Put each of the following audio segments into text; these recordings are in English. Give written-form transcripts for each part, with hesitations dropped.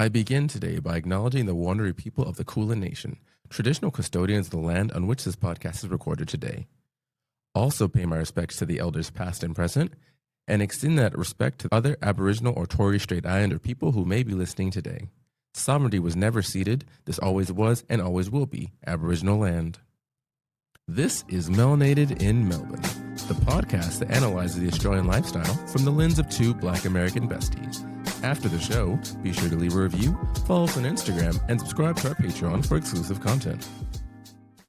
I begin today by acknowledging the Wandering people of the Kulin Nation, traditional custodians of the land on which this podcast is recorded today. Also pay my respects to the elders past and present, and extend that respect to other Aboriginal or Torres Strait Islander people who may be listening today. Sovereignty was never ceded. This always was and always will be Aboriginal land. This is Melanated in Melbourne, the podcast that analyzes the Australian lifestyle from the lens of two Black American besties. After the show, be sure to leave a review, follow us on Instagram, and subscribe to our Patreon for exclusive content.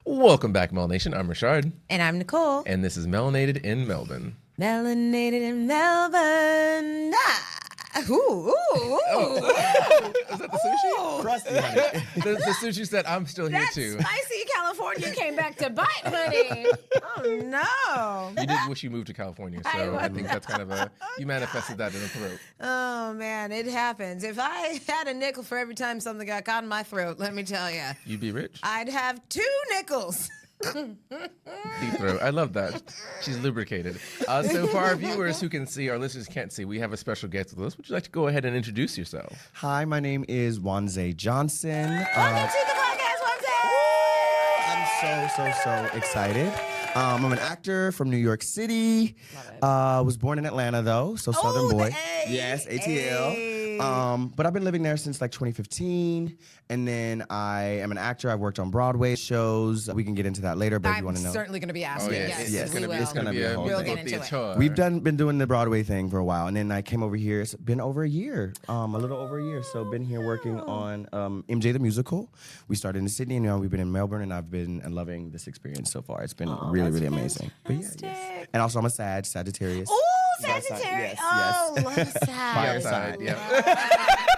Welcome back, Mel Nation. I'm Ri'chard. And I'm Nicole. And this is Melanated in Melbourne. Melanated in Melbourne. Ooh, ooh, ooh. Is that the sushi? Crusty, honey. The sushi said, I'm still here That too. spicy California came back to bite, honey. Oh, no. You did wish you moved to California, so I think that's kind of you manifested that in the throat. Oh, man, it happens. If I had a nickel for every time something got caught in my throat, let me tell you. You'd be rich. I'd have 2 nickels. Deep throat. I love that. She's lubricated. So for our viewers who can see, our listeners can't see, we have a special guest with us. Would you like to go ahead and introduce yourself? Hi, my name is Wonza Johnson. Welcome to the podcast, Wonza. I'm so excited. I'm an actor from New York City. Was born in Atlanta though, so Southern boy. Yes, ATL. But I've been living there since like 2015, and then I am an actor. I've worked on Broadway shows. We can get into that later, but if you want to know. I'm certainly going to be asking. Yes. Yes. we will. It's gonna be a whole We'll thing. get into it. We've been doing the Broadway thing for a while, and then I came over here. It's been over a year, a little over a year. So been here working on MJ the musical. We started in Sydney, and now we've been in Melbourne, and I've been loving this experience so far. It's been really amazing. But yeah, yes. And also I'm a Sagittarius. Ooh, Sagittarius. Yes, Oh, yes. love Sag. Fire sign,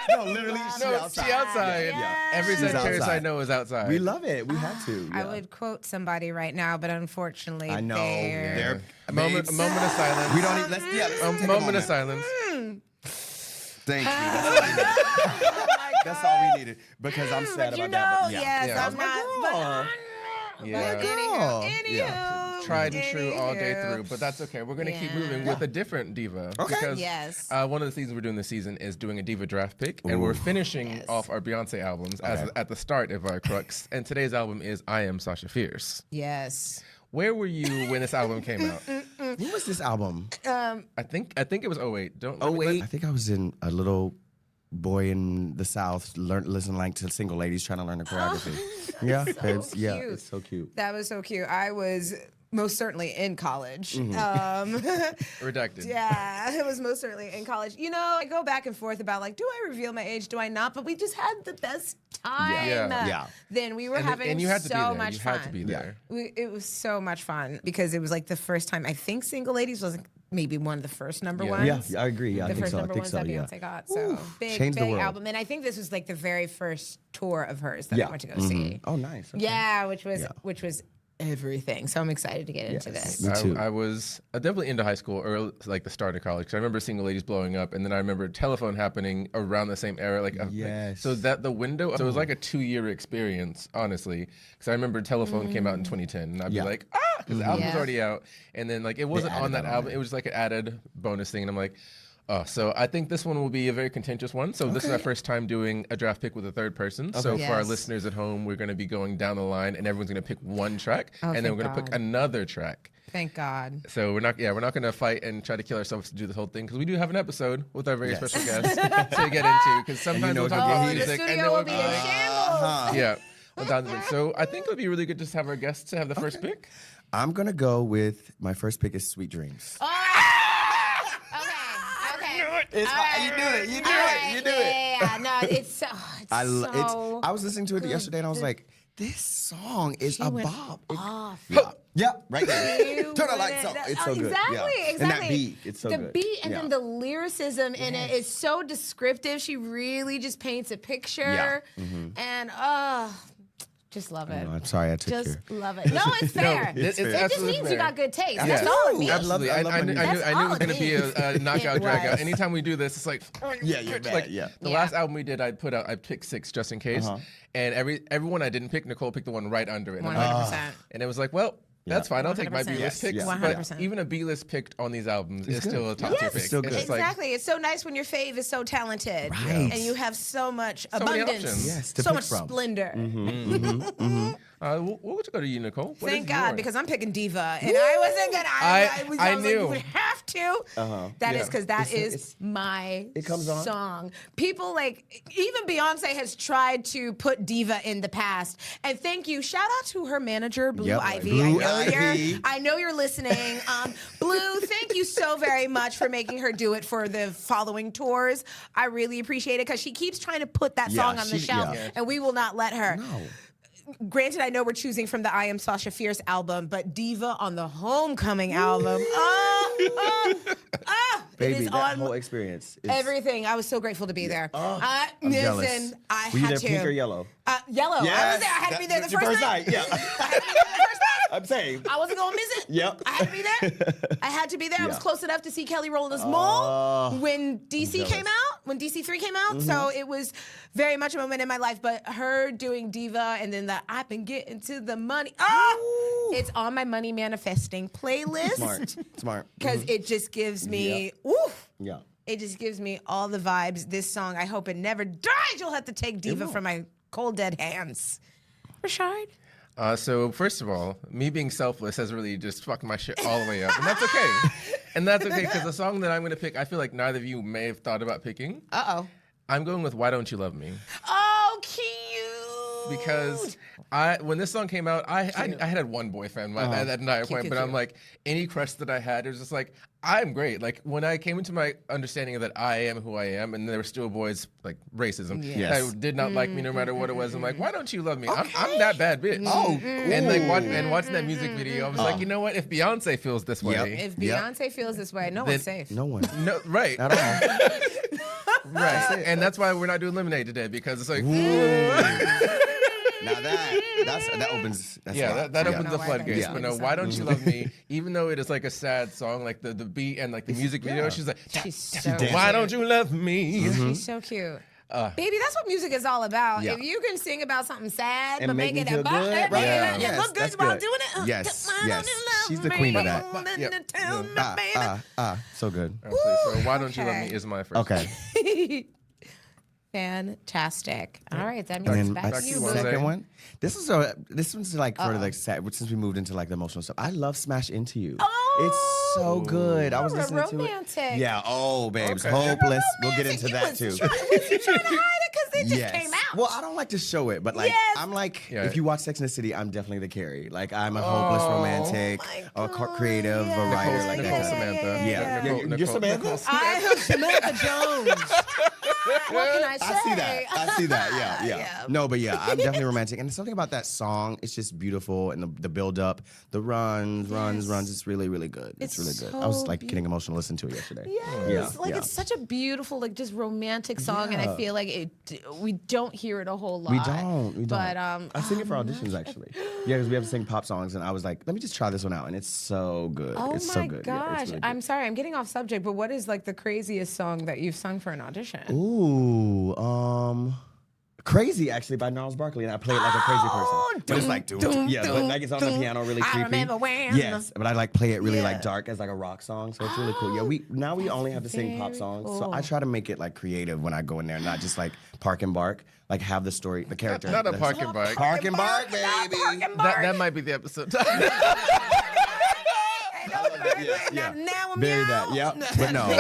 No, literally, she's outside. She outside. Yeah. Every She's Sagittarius outside. I know is outside. We love it. We had to. I yeah. would quote somebody right now, but unfortunately, I know. they're A moment of silence. We don't need. Let's A take moment of silence. Thank you. That's all we needed. That's all we needed because I'm sad you about know, that. But yes, Yeah. I'm not. Yeah. girl. Anywho, Tried and true all day through, but that's okay. We're going to keep moving with a different diva. Okay. Because Yes. one of the things we're doing this season is doing a diva draft pick, and we're finishing off our Beyonce albums as at the start of our crux. And today's album is I Am Sasha Fierce. Yes. Where were you when this album came out? When was this album? I think it was 08. I think I was in a little boy in the South listening to single ladies trying to learn the choreography. Yeah, cute. It's so cute. That was so cute. I was most certainly in college. Redacted. Yeah, I was most certainly in college. You know, I go back and forth about like, do I reveal my age? Do I not? But we just had the best time. Yeah. Then we were having and you had to so be there. much You fun. had to be there. It was so much fun because it was like the first time. I think Single Ladies was maybe one of the first number ones. Yeah, I agree. Yeah, The I think first so. I number think ones so. that Yeah. Beyonce got. So Changed the big world. album. And I think this was like the very first tour of hers that I went to go see. Oh, nice. Okay. Yeah, which was everything. So I'm excited to get into this. Me too. I was definitely into high school or like the start of college. 'Cause I remember Single Ladies blowing up, and then I remember Telephone happening around the same era. So that the window. So it was like a 2-year experience, honestly. Because I remember Telephone came out in 2010, and I'd be like, because the album was already out, and then like it wasn't on that album. It was like an added bonus thing, and I'm like. Oh, so I think this one will be a very contentious one. So this is our first time doing a draft pick with a third person. So for our listeners at home, we're going to be going down the line, and everyone's going to pick one track, and then we're going to pick another track. Thank God. So we're not going to fight and try to kill ourselves to do this whole thing because we do have an episode with our very special guest to get into. Because sometimes we'll talk about the music, and studio then will we'll be be in like, shambles. yeah. So I think it would be really good just to have our guests to have the first pick. I'm going to go with my first pick is Sweet Dreams. Okay. You do it. Yeah, no, it's so. I was listening to it yesterday and I was like, this song is a bop. Yeah, right there. Turn the lights on. It's so good. Exactly. And that beat, it's so good. The beat and then the lyricism in it is so descriptive. She really just paints a picture. And just love it. I'm sorry I took your... Just love it. No, it's fair. It's it just absolutely means fair. you got good taste. Yeah. That's all it means. Absolutely. I knew it was going to be a knockout It drag out. was. Anytime we do this, it's like, you're bad, The last album we did, I picked 6 just in case. And everyone I didn't pick, Nicole picked the one right under it. And I'm like, 100%. and it was like, well, That's fine. I'll take my B-list picks. 100%. But even a B-list picked on these albums is still a top tier pick. Still good. Exactly. It's so nice when your fave is so talented. Right. And you have so much So many abundance. options. Yes, to so pick much from. splendor. We'll go to you, Nicole. What Thank is God, yours? because I'm picking Diva, and I wasn't gonna. I was knew. like, you would have to. That is because that is my comes on. song. People like even Beyonce has tried to put Diva in the past, and thank you. Shout out to her manager, Blue Ivy. Blue Ivy. I know you're listening. Blue, thank you so very much for making her do it for the following tours. I really appreciate it because she keeps trying to put that song on the shelf, and we will not let her. No. Granted, I know we're choosing from the I Am Sasha Fierce album, but Diva on the Homecoming album. Baby, it is that on whole experience. Is, everything. I was so grateful to be there. I'm jealous. Listen, I Were you had there to. pink or yellow? Yellow. I was there. I had to be there the first night. Yeah. I had to be there the first night. I'm saying. I wasn't gonna miss it. Yep. I had to be there. I had to be there. I was Yeah. close enough to see Kelly Rowland's Mole when DC came out, when DC3 came out. So it was very much a moment in my life. But her doing Diva and then the I've been getting to the money. It's on my money manifesting playlist. Smart. Because it just gives me, Yeah. it just gives me all the vibes. This song, I hope it never dies. You'll have to take Diva from my cold dead hands. Ri'chard? So first of all, me being selfless has really just fucked my shit all the way up, and that's okay. And that's okay because the song that I'm gonna pick, I feel like neither of you may have thought about picking. I'm going with "Why Don't You Love Me." Oh, cute. Because when this song came out, I had one boyfriend at that entire point, but I'm like, any crush that I had, it was just like, I'm great. Like when I came into my understanding of that I am who I am, and there were still boys like racism that did not like me no matter what it was. I'm like, why don't you love me? I'm that bad bitch. And like watching that music video, I was like, you know what? If Beyonce feels this way, If Beyonce feels this way, no one's safe. No one. no, right, At all. right, and that's why we're not doing Lemonade today because it's like, Now that opens. That's that opens the why floodgates. that But is. no, why don't you love me? Even though it is like a sad song, like the beat and like the music video, she's like, She's so why don't you love me? She's so cute. Baby, that's what music is all about. Yeah. If you can sing about something sad, And but make make me it feel about good, it, right? and Yes, look good that's while good. doing it. Yes, Why yes. don't you love She's the me? queen of that. Then tell me, baby. So good. So why don't you love Okay. me is my first. Okay. Fantastic. All right, that And means then back my to you, Wonza. second one. This one's like for like sad, since we moved into like the emotional stuff. I love Smash Into You. It's so good. I was you're listening to romantic. it. Yeah. Oh, babes, Okay. hopeless. We'll get into You that was too. trying to hide it because it just came out. Well, I don't like to show it, but like Yes. I'm like, Yeah. if you watch Sex and the City, I'm definitely the Carrie. Like I'm a hopeless romantic, my a God, creative, a writer. Nicole, Like Nicole that. Samantha. Yeah. Nicole, You're Samantha? Nicole I am Samantha Jones. What can I say? I see that. Yeah. Yeah. No, but yeah, I'm definitely romantic. And something about that song, it's just beautiful. And the build up, the runs. It's really, really good. It's really good. I was so like getting emotional listening to it yesterday. Yes, it's such a beautiful, like just romantic song, and I feel like we don't hear it a whole lot. We don't. But I sing it for auditions actually. Yeah, because we have to sing pop songs, and I was like, let me just try this one out, and it's so good. oh it's my so good. Yeah, gosh, it's really I'm sorry, I'm getting off subject, but what is like the craziest song that you've sung for an audition? good. Ooh, Crazy actually by Gnarls Barkley, and I play it like a crazy person. But it's like, but like it's on the piano really creepy. I remember when. Yes, but I like play it really like dark as like a rock song, so it's really cool. Yeah, we only have to sing pop songs, so I try to make it like creative when I go in there, not just like park and bark, like have the story, the character. Not a park and bike. Park and bark, baby. That might be the episode. Now I'm Very meow. that, yeah. But no,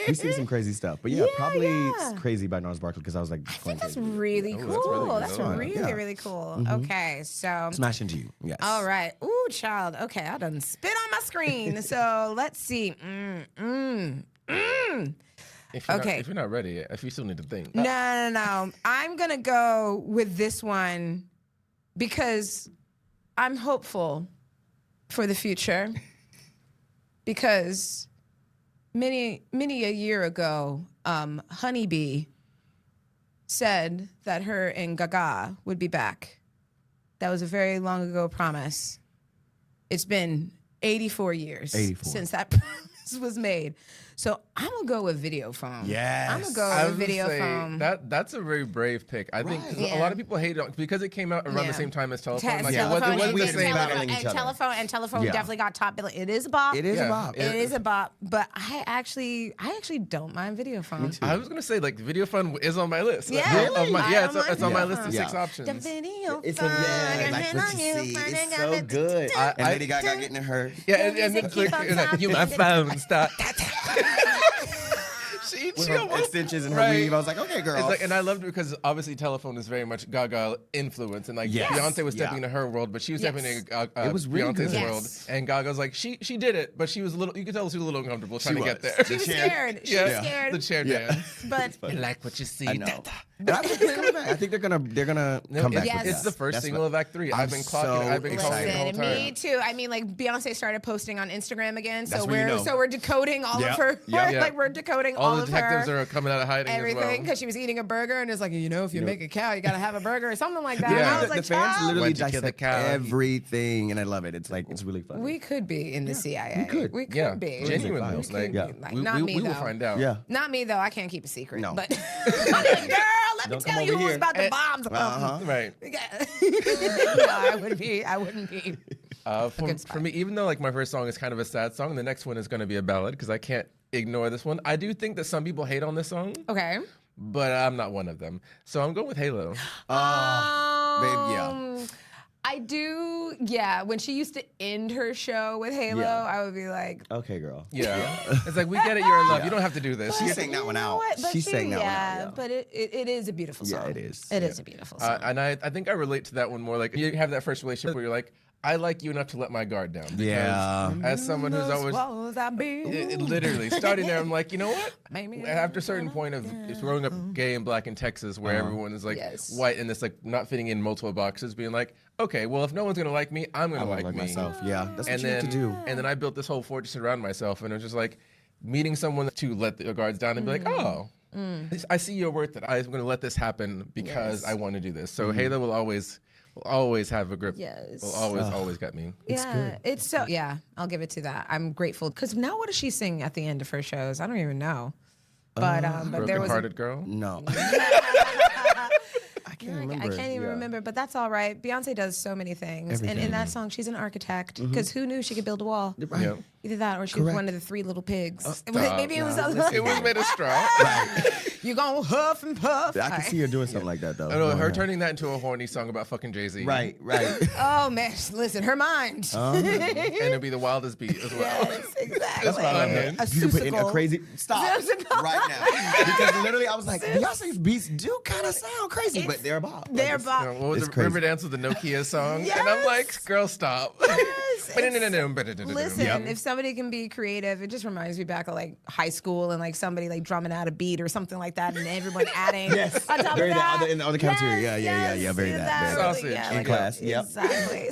we see some crazy stuff. But yeah, probably it's Crazy by Gnarls Barkley because I was like, I think that's really cool. That's really, Yeah. really cool. Okay, so. Smash Into You. Yes. All right. Ooh, child. Okay, I done spit on my screen. So let's see. If you're not ready, if you still need to think. No. I'm going to go with this one because I'm hopeful for the future. Because many a year ago, Honeybee said that her and Gaga would be back. That was a very long ago promise. It's been 84 years since that promise was made. So I'm gonna go with video phone. Yes. I'm gonna go I with would video say phone. that's a very brave pick. I think 'cause a lot of people hate it because it came out around the same time as telephone. Like Telephone it wasn't the same. battling each other. Telephone Yeah. definitely got top billing. It is a bop. It is a bop. It is a bop. But I actually don't mind video phone. I was gonna say like video phone is on my list. Like, Yeah, of my, I yeah, don't it's on my mind list of video 6 phone. options. The video It's phone. a like what you see. It's so good. And Lady Gaga getting her. Yeah, and then keep on like, you my talking. phone stop. With She her almost, extensions and her right. weave. I was like, okay, girl. It's like, and I loved it because obviously telephone is very much Gaga influence, and like Yes. Beyonce was stepping Yeah. into her world, but she was stepping Yes. into It was really Beyonce's good. world, Yes. and Gaga's like she did it, but she was a little. You could tell she was a little uncomfortable trying to get was. there. She was chair. scared. She was Yeah. scared. The chair Yeah. dance. But You like what you see. I know. And I think it's coming back. I think they're gonna come back. Yes. with It's that. the first That's single what- of Act 3. I'm I've been clocking. so I've been calling it the whole listen, time. me too. I mean, like Beyonce started posting on Instagram again, so That's when you know. we're decoding all Yep. of her. Yep. Like we're decoding All all the of detectives her. are coming out of hiding Everything as well. because she was eating a burger and it's like, you know, if you make a cow, you gotta have a burger or something like that. And Yeah. I was the like, fans child, literally Why'd you kill the dissect cow? everything, and I love it. It's like it's really fun. we could be in the CIA. we could. We could Yeah, be. genuinely. We could Like, be. yeah. Like, we not me will though. find out. Yeah. Not me though. I can't keep a secret. No. But I'm like, girl, let me Don't tell come you over who's here. about to bomb something. Uh-huh. Right. No, I wouldn't be. For me, even though like my first song is kind of a sad song, the next one is going to be a ballad because I can't ignore this one. I do think that some people hate on this song, Okay. but I'm not one of them. So I'm going with Halo. Babe, yeah. I do, yeah. When she used to end her show with Halo, Yeah. I would be like, Okay, girl. Yeah. It's like, we get it, you're in love. You don't have to do this. She sang that one you know out. what? But She sang that one out. Yeah. But it is a beautiful song. Yeah, it is. It is a beautiful song. And I think I relate to that one more. Like, you have that first relationship where you're like, I like you enough to let my guard down. Because Yeah. as someone who's always... Walls I built. It literally starting there, I'm like, you know what? Maybe After a certain point of growing up gay and black in Texas, where everyone is like Yes. white and it's like not fitting in multiple boxes, being like, okay, well, if no one's gonna like me, I'm gonna like me. myself. Yeah, that's what And you have then, to do. and then I built this whole fortress around myself, and it was just like meeting someone to let the guards down and be like, oh, I see your worth. That I'm gonna let this happen because Yes. I want to do this. So Halo will always have a grip. Yes. Will always get me. It's so, yeah, I'll give it to that. I'm grateful. Because now what does she sing at the end of her shows? I don't even know. But there was a, Broken-hearted girl. No. I can't remember. I can't even Yeah. remember, but that's all right. Beyonce does so many things. And in that song, she's an architect. Because who knew she could build a wall? Right. Yeah. Either that or she was one of the 3 little pigs. Maybe it was It was made of straw. You're going to huff and puff. I can see her doing something like that though. I know Go her ahead. turning that into a horny song about fucking Jay-Z. Right. Oh, man. Listen, her mind. And it'll be the wildest beat as well. Yes, exactly. That's what I mean. A You can put in a susicle. crazy stop right now because literally I was like, Beyonce's beats do kind of sound crazy, but they're bop. Like, They're it's- bop. What was It's it? crazy. Riverdance with the Nokia song? Yes. And I'm like, girl, stop. Listen, if somebody can be creative, it just reminds me back of like high school and like somebody like drumming out a beat or something like that, and everyone adding Yes. on top Very of that that. other- in the other cafeteria. Yeah. Very that. Very Sausage. Yeah, In like, class, yep. Exactly.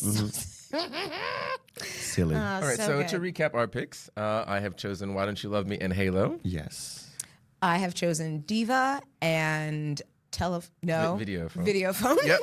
Silly. All right, so to recap our picks, I have chosen Why Don't You Love Me and Halo. Yes. I have chosen Diva and Video phone. Video phone. Yep.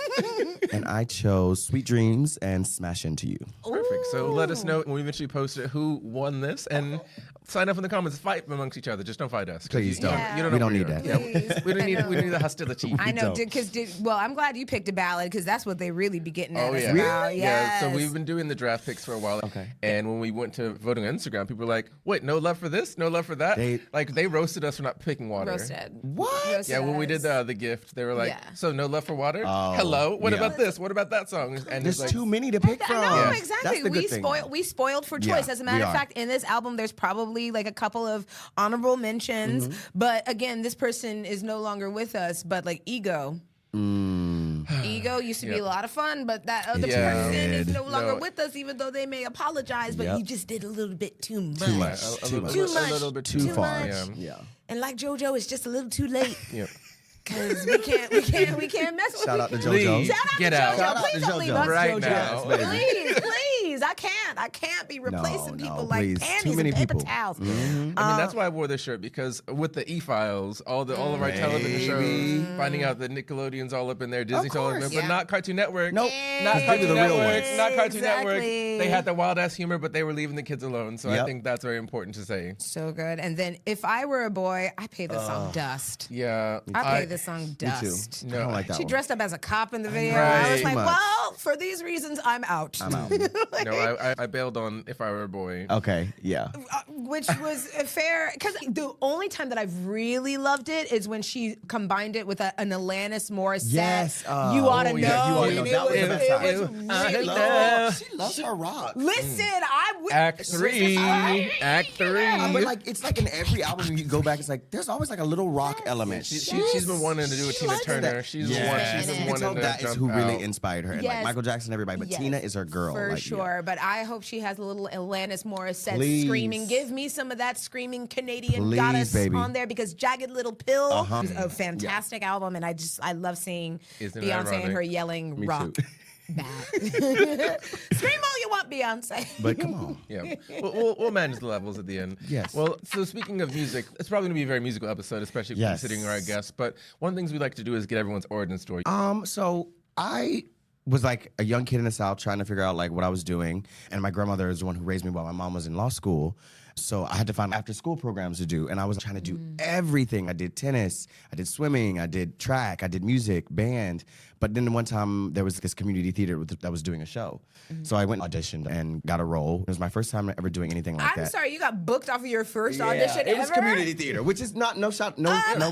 And I chose Sweet Dreams and Smash Into You. Perfect. So let us know when we eventually post it who won this, and sign up in the comments. Fight amongst each other. Just don't fight us. 'Cause Please don't. You don't We know don't who need we are. that. Yeah, Please. we don't need. I know. We need the hostility. I know, don't. well, I'm glad you picked a ballad because that's what they really be getting at Oh us yeah. about. Yeah. So Yes. we've been doing the draft picks for a while. Okay. And when we went to voting on Instagram, people were like, "Wait, no love for this, no love for that." They roasted us for not picking water. roasted. What? Roasted Yeah, when we did us. the gift, they were like, Yeah. "So no love for water? Oh, Hello, what yeah. about this? What about that song?" And There's it's like, too many to pick from. I know, Yeah. exactly. That's the We good thing. we spoiled for choice. Yeah, As a matter we of are. fact, in this album, there's probably like a couple of honorable mentions. Mm-hmm. But again, this person is no longer with us. But like Ego. Ego used to be a lot of fun, but that other Yeah. person is no Did. longer No. with us, even though they may apologize. But Yep. you just did a little bit too much. Too much. a Too much. little bit Too far. much. Yeah. And like JoJo, it's just a little too late Yeah. because we can't mess with Shout out to people. JoJo. Please. Shout out Get to out. JoJo. Shout out Please to don't leave JoJo. us, Right JoJo. now. Yes, baby. Please, I can't. I can't be replacing people please. like panties Too many and paper people. towels. I mean, that's why I wore this shirt, because with the E-Files, all of our television shows, finding out that Nickelodeon's all up in there, Disney's all up in there, but not Cartoon Network. Nope. Not They were Cartoon the real Network. ones. Not Cartoon Network. Exactly. They had the wild ass humor, but they were leaving the kids alone. So I Yep. think that's very important to say. So good. And then If I Were a Boy, I pay this song Dust. Yeah. I pay this song Dust. Me too. No. I don't like that She one. dressed up as a cop in the video. Right. I was Too like, much. well, for these reasons, I'm out. I'm out. No, I bailed on If I Were a Boy. Okay, yeah. Which was fair, because the only time that I've really loved it is when she combined it with an Alanis Morissette. Yes. You ought to know. yeah, You Oughta Know. And That was the best time. it was really She loves her rock. Listen, Act 3. Act 3. But like, it's like in every album you go back, it's like there's always like a little rock element. She's been wanting to do a Tina likes Turner. that. She's been wanting to That is jump who really out. inspired her. And Yes. like Michael Jackson, everybody. But Yes. Tina is her girl. For like, yeah. sure, but I hope she has a little Alanis Morissette Please. screaming. Give me some of that screaming Canadian Please, goddess baby. on there, because Jagged Little Pill Uh-huh. is a fantastic album, and I love seeing Isn't it Beyonce ironic? and her yelling Me rock. too. Back. Scream all you want, Beyonce. But come on. Yeah, we'll manage the levels at the end. Yes. Well, so speaking of music, it's probably going to be a very musical episode, especially Yes. considering our guests. But one of the things we like to do is get everyone's origin story. So I was like a young kid in the South trying to figure out like what I was doing. And my grandmother is the one who raised me while my mom was in law school. So I had to find after school programs to do. And I was trying to do everything. I did tennis, I did swimming, I did track, I did music, band. But then one time there was this community theater that was doing a show. So I went auditioned and got a role. It was my first time ever doing anything like that. I'm sorry, you got booked off of your first audition it was ever? community theater, which is not no bad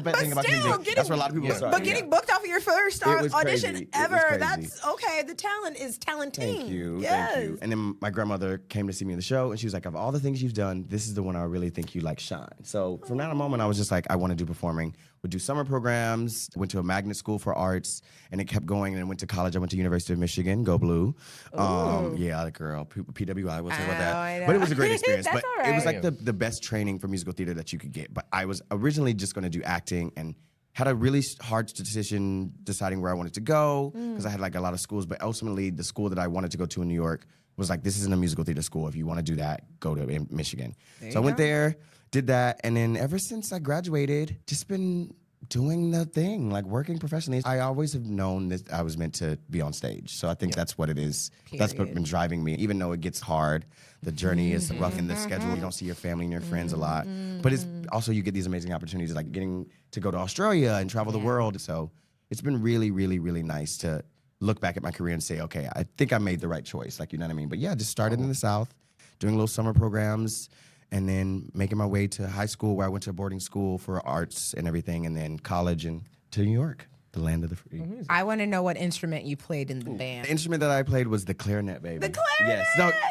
but thing about still, community. That's where a lot of people start. But getting booked off of your first It was audition crazy. It was ever, crazy. that's okay. The talent is talenting. Thank you. Yes. Thank you. And then my grandmother came to see me in the show, and she was like, of all the things you've done, this is the one I really think you like shine. So from that moment, I was just like, I want to do performing. Would do summer programs, went to a magnet school for arts, and it kept going, and then went to college. I went to University of Michigan, go blue. Yeah, the girl, PWI, we'll talk about that. I know. But it was a great experience. That's but all it was right. like the best training for musical theater that you could get. But I was originally just going to do acting, and had a really hard decision deciding where I wanted to go, because I had like a lot of schools. But ultimately, the school that I wanted to go to in New York was like, this isn't a musical theater school. If you want to do that, go to Michigan. So I went there, did that, and then ever since I graduated, just been doing the thing, like working professionally. I always have known that I was meant to be on stage. So I think that's what it is. That's what been driving me. Even though it gets hard, the journey is rough in the schedule. You don't see your family and your friends a lot. But it's also, you get these amazing opportunities, like getting to go to Australia and travel the world. So it's been really, really, really nice to look back at my career and say, okay, I think I made the right choice. Like, you know what I mean? But yeah, just started in the South, doing little summer programs, and then making my way to high school, where I went to a boarding school for arts and everything, and then college and to New York, the land of the free. I want to know what instrument you played in the band. The instrument that I played was the clarinet, baby. The clarinet?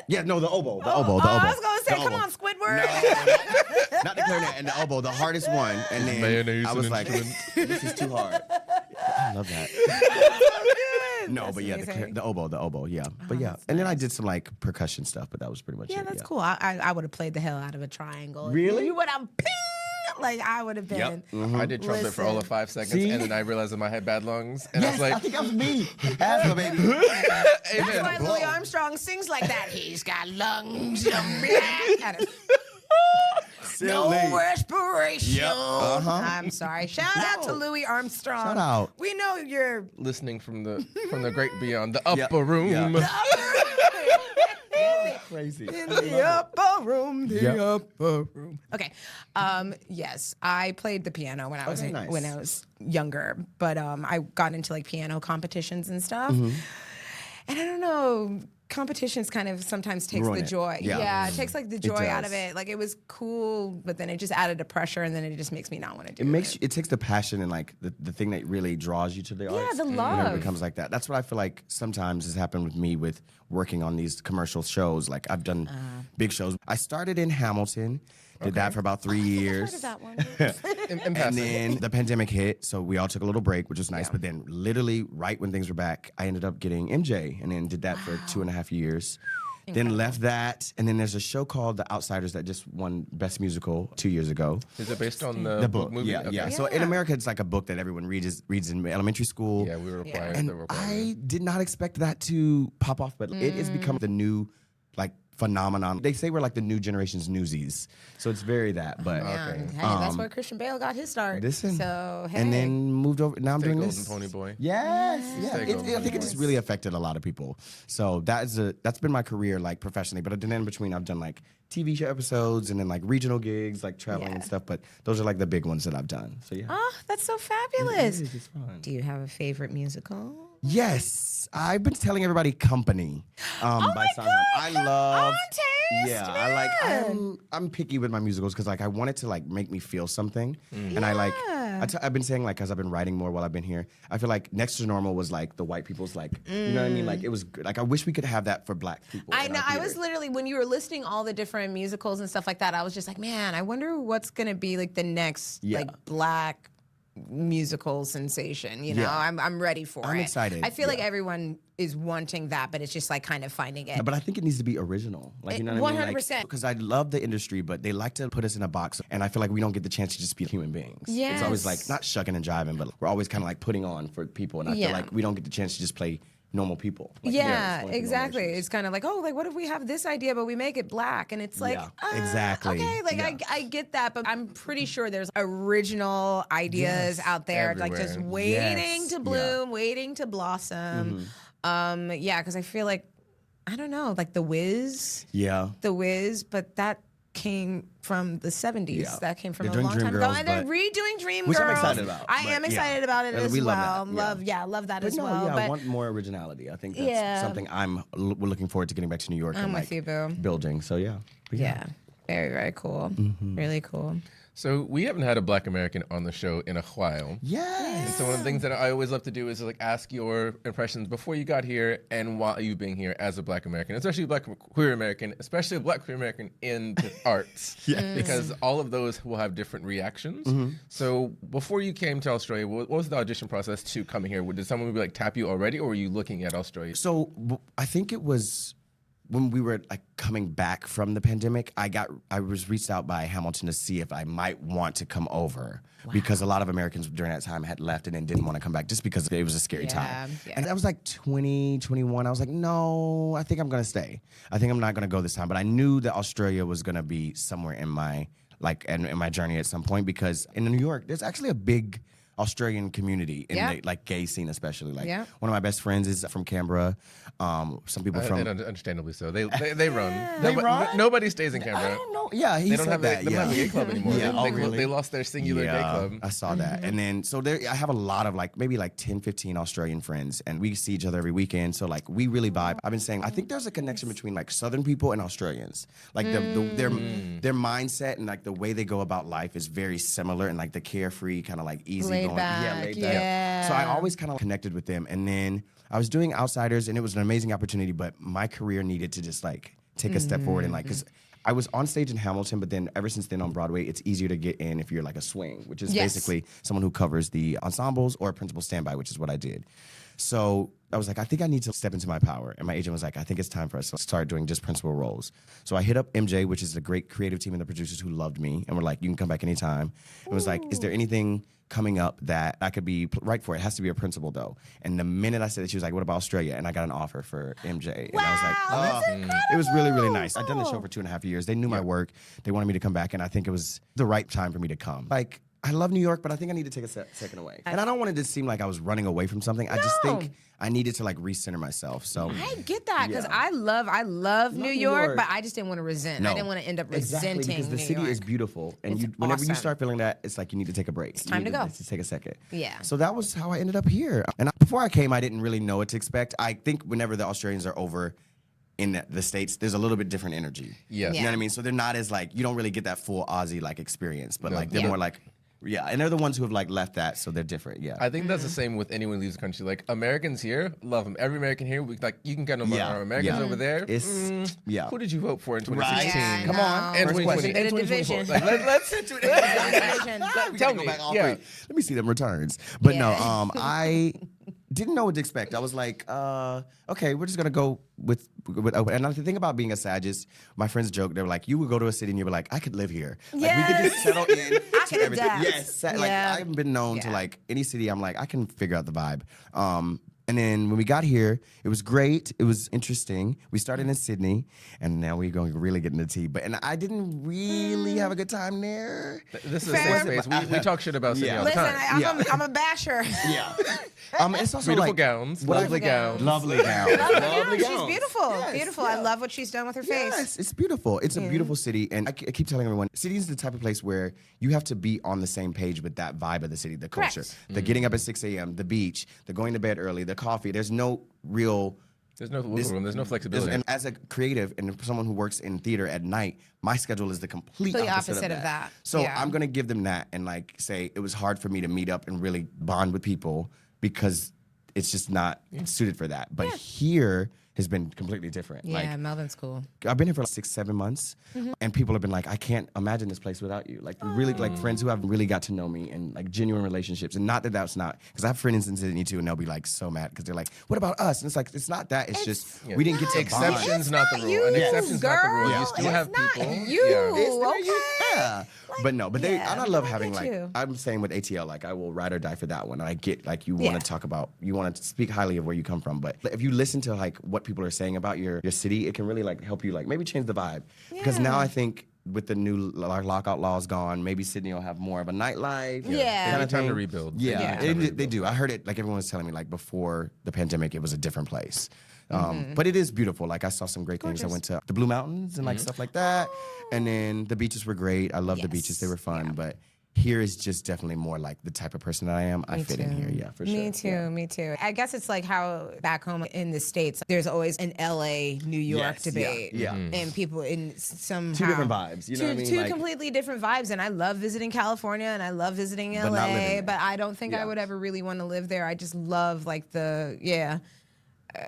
Yes. No, the oboe. The oboe. I was going to say, The come oboe. on, Squidward. No, not the clarinet, and the oboe, the hardest one. And then Mayonnaise I was an like, instrument. this is too hard. I love that. No, That's but yeah, amazing. the oboe, yeah. But yeah, that's and then I did some like percussion stuff, but that was pretty much Yeah, it. that's cool. I would have played the hell out of a triangle. Really? You would have ping! Like, I would have been. Yep. I did trumpet for all of 5 seconds, See? and then I realized that I had bad lungs, and Yes, I I was think that was me. Asthma, baby. That's why blow. Louis Armstrong sings like that. He's got lungs. No Silly. respiration. Yep. Uh-huh. I'm sorry. Shout out to Louis Armstrong. Shout out. We know you're listening from the great beyond, the upper room. Yeah. Crazy. in the upper room. The Yep. upper room. Okay. Yes, I played the piano when I was nice. when I was younger, but I got into like piano competitions and stuff. Mm-hmm. And I don't know, competitions kind of sometimes takes Ruin the it. joy. Yeah. It takes like the joy out of does. it. Like, it was cool, but then it just added a pressure, and then it just makes me not want to do it. It takes the passion and like the thing that really draws you to the arts. the And love. it becomes like that. That's what I feel like sometimes has happened with me with working on these commercial shows. Like, I've done big shows. I started in Hamilton, did that for about 3 years. Heard of that one. In And passing. then the pandemic hit, so we all took a little break, which was nice. But then, literally, right when things were back, I ended up getting MJ, and then did that for 2.5 years. Then left that, and then there's a show called The Outsiders that just won Best Musical 2 years ago. Is it based on the, The book, movie? yeah, Okay. yeah. So in America, it's like a book that everyone reads in elementary school. Yeah, we were required. And they were required. I did not expect that to pop off, but it has become the new like phenomenon. They say we're like the new generation's Newsies, so it's very that. But Hey, that's where Christian Bale got his start. So hey. And then moved over. Now I'm doing Golden this. Pony Boy. Yes, Stay golden I think it just really affected a lot of people. So that's been my career like professionally. But then in between, I've done like TV show episodes and then like regional gigs, like traveling and stuff. But those are like the big ones that I've done. So yeah. Oh, that's so fabulous. It's fun. Do you have a favorite musical? Yes, I've been telling everybody "Company" by Sondheim. I love. I'm picky with my musicals because like I want it to like make me feel something, and I've been saying like as I've been writing more while I've been here, I feel like Next to Normal was like the white people's like you know what I mean, like it was good. Like I wish we could have that for Black people. I know. I was literally when you were listing all the different musicals and stuff like that, I was just like, man, I wonder what's gonna be like the next like Black musical sensation. You know, I'm ready for it. I'm excited. I feel like everyone is wanting that, but it's just like kind of finding it. But I think it needs to be original. Like you know what I mean? 100%. Because I love the industry, but they like to put us in a box, and I feel like we don't get the chance to just be human beings. Yes. It's always like not shucking and jiving, but we're always kind of like putting on for people, and I feel like we don't get the chance to just play normal people. Like, exactly. It's kind of like, oh, like what if we have this idea, but we make it Black, and it's like, exactly. Okay, like I get that, but I'm pretty sure there's original ideas out there, everywhere. like just waiting to bloom, waiting to blossom. Because I feel like I don't know, like The Wiz. The Wiz, but that came from the 70s. That came from a long time ago. And they're redoing Dreamgirls. Which I'm excited about. I am excited about it as well. Love that as well. I want more originality. I think that's something I'm looking forward to getting back to New York and like building. So yeah. Very, very cool. Really cool. So we haven't had a Black American on the show in a while. Yes. And so one of the things that I always love to do is like ask your impressions before you got here and while you've been here as a Black American, especially a Black queer American, especially a Black queer American in the arts. Because all of those will have different reactions. So before you came to Australia, what was the audition process to coming here? Did someone like tap you already, or were you looking at Australia? So I think it was when we were like coming back from the pandemic, I was reached out by Hamilton to see if I might want to come over because a lot of Americans during that time had left and then didn't want to come back just because it was a scary time. And I was like 20, 21. I was like, no, I think I'm going to stay. I think I'm not going to go this time. But I knew that Australia was going to be somewhere in my in my journey at some point because in New York, there's actually a big Australian community in the like gay scene, especially. Like one of my best friends is from Canberra. Some people from understandably so. They run. They run? Nobody stays in Canberra. I don't know. Yeah, he said that. They don't have a gay club anymore. Really? They lost their singular gay club. I saw that. And then so I have a lot of like maybe like 10, 15 Australian friends, and we see each other every weekend. So like we really vibe. I've been saying I think there's a connection between like Southern people and Australians. Like their mindset and like the way they go about life is very similar, and like the carefree kind of like easy laid going. Back. So I always kind of connected with them. And then I was doing Outsiders, and it was an amazing opportunity, but my career needed to just like take a step forward and like, because I was on stage in Hamilton, but then ever since then on Broadway, it's easier to get in if you're like a swing, which is basically someone who covers the ensembles, or a principal standby, which is what I did. So I was like, I think I need to step into my power. And my agent was like, I think it's time for us to start doing just principal roles. So I hit up MJ, which is a great creative team and the producers who loved me, and were like, you can come back anytime. It was like, is there anything coming up that I could be right for? It has to be a principal though. And the minute I said it, she was like, what about Australia? And I got an offer for MJ. And I was like, oh, it was really, really nice. I'd done the show for 2.5 years. They knew my work. They wanted me to come back, and I think it was the right time for me to come. Like, I love New York, but I think I need to take a second away. And I don't want it to seem like I was running away from something. I just think I needed to like recenter myself. So I get that because I love New York, but I just didn't want to resent. I didn't want to end up resenting because the city is beautiful, and whenever you start feeling that, it's like you need to take a break. It's time to go. Just take a second. Yeah. So that was how I ended up here. And before I came, I didn't really know what to expect. I think whenever the Australians are over in the States, there's a little bit different energy. Yeah. You know what I mean? So they're not as like, you don't really get that full Aussie like experience, but like they're more like, and they're the ones who have like left that, so they're different. I think that's the same with anyone who leaves the country. Like Americans here, love them. Every American here, like you can get them. Americans over there. Who did you vote for in 2016? Right. Come on, and first 2020 and 2024. Like, let's tell me. Let me see them returns. But no, I didn't know what to expect. I was like, okay, we're just gonna go with and the thing about being a Sagittarius, my friends joke, they were like, you would go to a city and you'd be like, I could live here. Like we could just settle in to everything. Yes. Like I've been known to like any city, I'm like, I can figure out the vibe. And then when we got here, it was great. It was interesting. We started in Sydney, and now we're going to really get into tea. And I didn't really have a good time there. This is a safe space. We talk shit about Sydney all the Listen, time. I'm a basher. Yeah. It's also Beautiful like, gowns. Lovely gowns. Lovely gowns. Lovely She's gowns. beautiful. Yes, Beautiful. yeah. I love what she's done with her face. Yes, it's beautiful. It's a beautiful city. And I keep telling everyone, city is the type of place where you have to be on the same page with that vibe of the city, the culture. Correct. The getting up at 6 a.m., the beach, the going to bed early, the coffee. There's no real... There's no wiggle room. There's no flexibility. And as a creative and someone who works in theater at night, my schedule is the complete opposite of that. So I'm going to give them that and like say it was hard for me to meet up and really bond with people because it's just not suited for that. But here has been completely different. Yeah, Melbourne's cool. I've been here for like 6-7 months, and people have been like, I can't imagine this place without you. Like really, like friends who have really got to know me and like genuine relationships. And not that that's not, because I have friends in Sydney too, and they'll be like so mad because they're like, what about us? And it's like, it's not that. It's just we didn't get to bond. Exceptions, not the rule. An exception's not the rule. You still have people. Yeah. But no, but and I love having like, you. I'm saying with ATL, like I will ride or die for that one. And I get like you want to talk about, you want to speak highly of where you come from. But if you listen to like what people are saying about your city, it can really like help you like maybe change the vibe. Because now I think with the new lockout laws gone, maybe Sydney will have more of a nightlife. Yeah. Kind of Time thing. to rebuild. Yeah, they do. I heard it, like everyone was telling me, like before the pandemic, it was a different place. But it is beautiful. Like I saw some great things. I went to the Blue Mountains and like stuff like that. And then the beaches were great. I love the beaches. They were fun. But here is just definitely more like the type of person that I am. I fit in here, yeah, for sure. Me too. I guess it's like how back home in the States, there's always an LA, New York debate. Yeah. And people in some Two different vibes, you know what I mean? Two Like, completely different vibes. And I love visiting California and I love visiting But not living LA, there. but I don't think I would ever really want to live there. I just love like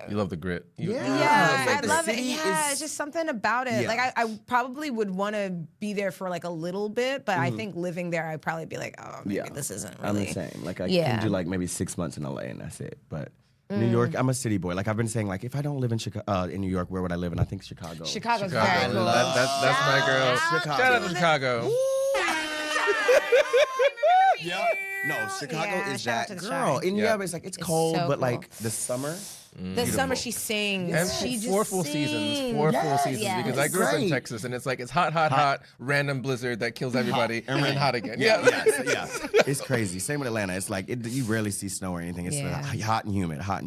You love the grit. I the love it. city Yeah, is- it's just something about it. Yeah. Like I probably would want to be there for like a little bit, but I think living there, I'd probably be like, oh, maybe this isn't really. I'm the same. Like I can do like maybe 6 months in LA and that's it. But New York, I'm a city boy. Like I've been saying, like if I don't live in in New York, where would I live? And I think Chicago. Chicago's very cool. That's my girl. Chicago. Shout out to Chicago. Yeah. No, Chicago is shout out that to the girl. Chi. And yeah, it's like it's cold, so but cool. like the summer. The summer she sings. And She just 4 full sings. seasons. 4 full seasons. Yes. Because I grew up in Great. Texas and it's like it's hot, random blizzard that kills everybody, and then hot again. Yeah. Yes. It's crazy. Same with Atlanta. It's like you rarely see snow or anything. It's hot and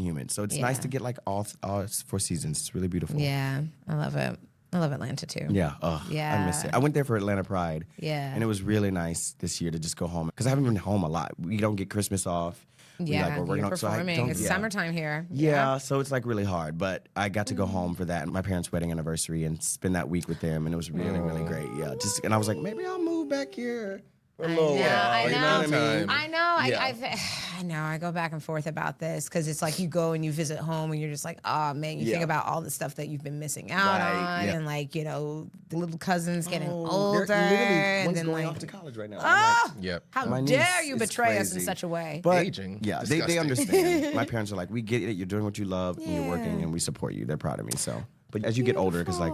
humid. So it's nice to get like all 4 seasons. It's really beautiful. Yeah, I love it. I love Atlanta too. Yeah. I miss it. I went there for Atlanta Pride. Yeah. And it was really nice this year to just go home because I haven't been home a lot. We don't get Christmas off. Yeah, we're working you're on, so I performing. don't- It's yeah. summertime here. Yeah, so it's like really hard, but I got to go home for that, my parents' wedding anniversary, and spend that week with them, and it was really, really great. Yeah, and I was like, maybe I'll move back here for a little while. I You know know. what I mean? I know. Yeah. I know. I go back and forth about this because it's like you go and you visit home and you're just like, oh man, you think about all the stuff that you've been missing out Right, on, yeah. and like the little cousins getting They're older, literally and one's then going like, off to college right now. oh, Yep. how My dare niece you is betray us in crazy. such a way? But Aging. yeah, Disgusting. they understand. My parents are like, we get it. You're doing what you love, and you're working, and we support you. They're proud of me. So, but as you get older, because like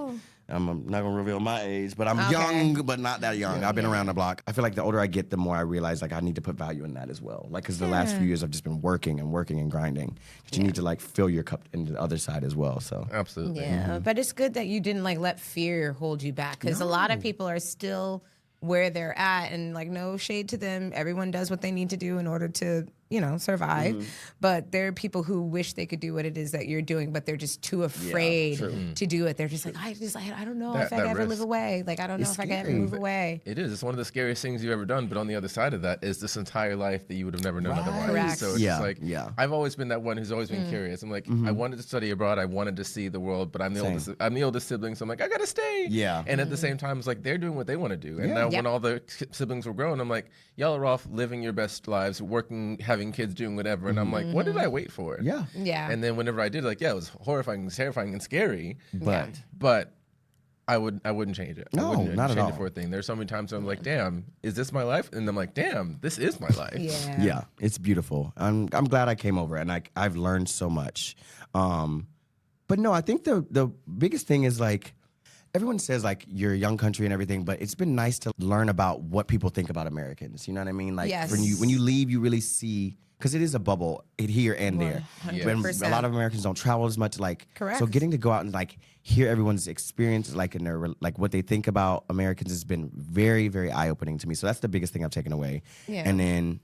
I'm not gonna reveal my age, but I'm young, but not that young. I've been around the block. I feel like the older I get, the more I realize like I need to put value in that as well. Like because the last few years I've just been working and grinding. But you need to like fill your cup into the other side as well. So Absolutely. Yeah, but it's good that you didn't like let fear hold you back because a lot of people are still where they're at, and like no shade to them. Everyone does what they need to do in order to survive. But there are people who wish they could do what it is that you're doing, but they're just too afraid to do it. They're just like, I don't know if I that can ever risk. live away. Like I don't know It's if I can ever scary. move away. It is. It's one of the scariest things you've ever done. But on the other side of that is this entire life that you would have never known otherwise. Correct. So it's Yeah, just like, yeah. I've always been that one who's always been curious. I'm like, I wanted to study abroad. I wanted to see the world, but I'm the oldest. I'm the oldest sibling, so I'm like, I gotta stay. Yeah. And at the same time, it's like they're doing what they want to do. And now when all the siblings were grown, I'm like, y'all are off living your best lives, working, having kids, doing whatever. And I'm like, what did I wait for? yeah. Yeah. And then whenever I did, like, it was horrifying, terrifying, and scary. But I wouldn't change it. No, I wouldn't not at change all. it for a thing. There's so many times where I'm like, damn, is this my life? And I'm like, damn, this is my life. Yeah, it's beautiful. I'm glad I came over, and I've learned so much. But no, I think the biggest thing is like everyone says like you're a young country and everything, but it's been nice to learn about what people think about Americans. You know what I mean? Like Yes. when you leave, you really see because it is a bubble here and there. 100%. When a lot of Americans don't travel as much, like, Correct. so getting to go out and like hear everyone's experience, like in their like what they think about Americans, has been very, very eye opening to me. So that's the biggest thing I've taken away. Yeah. And then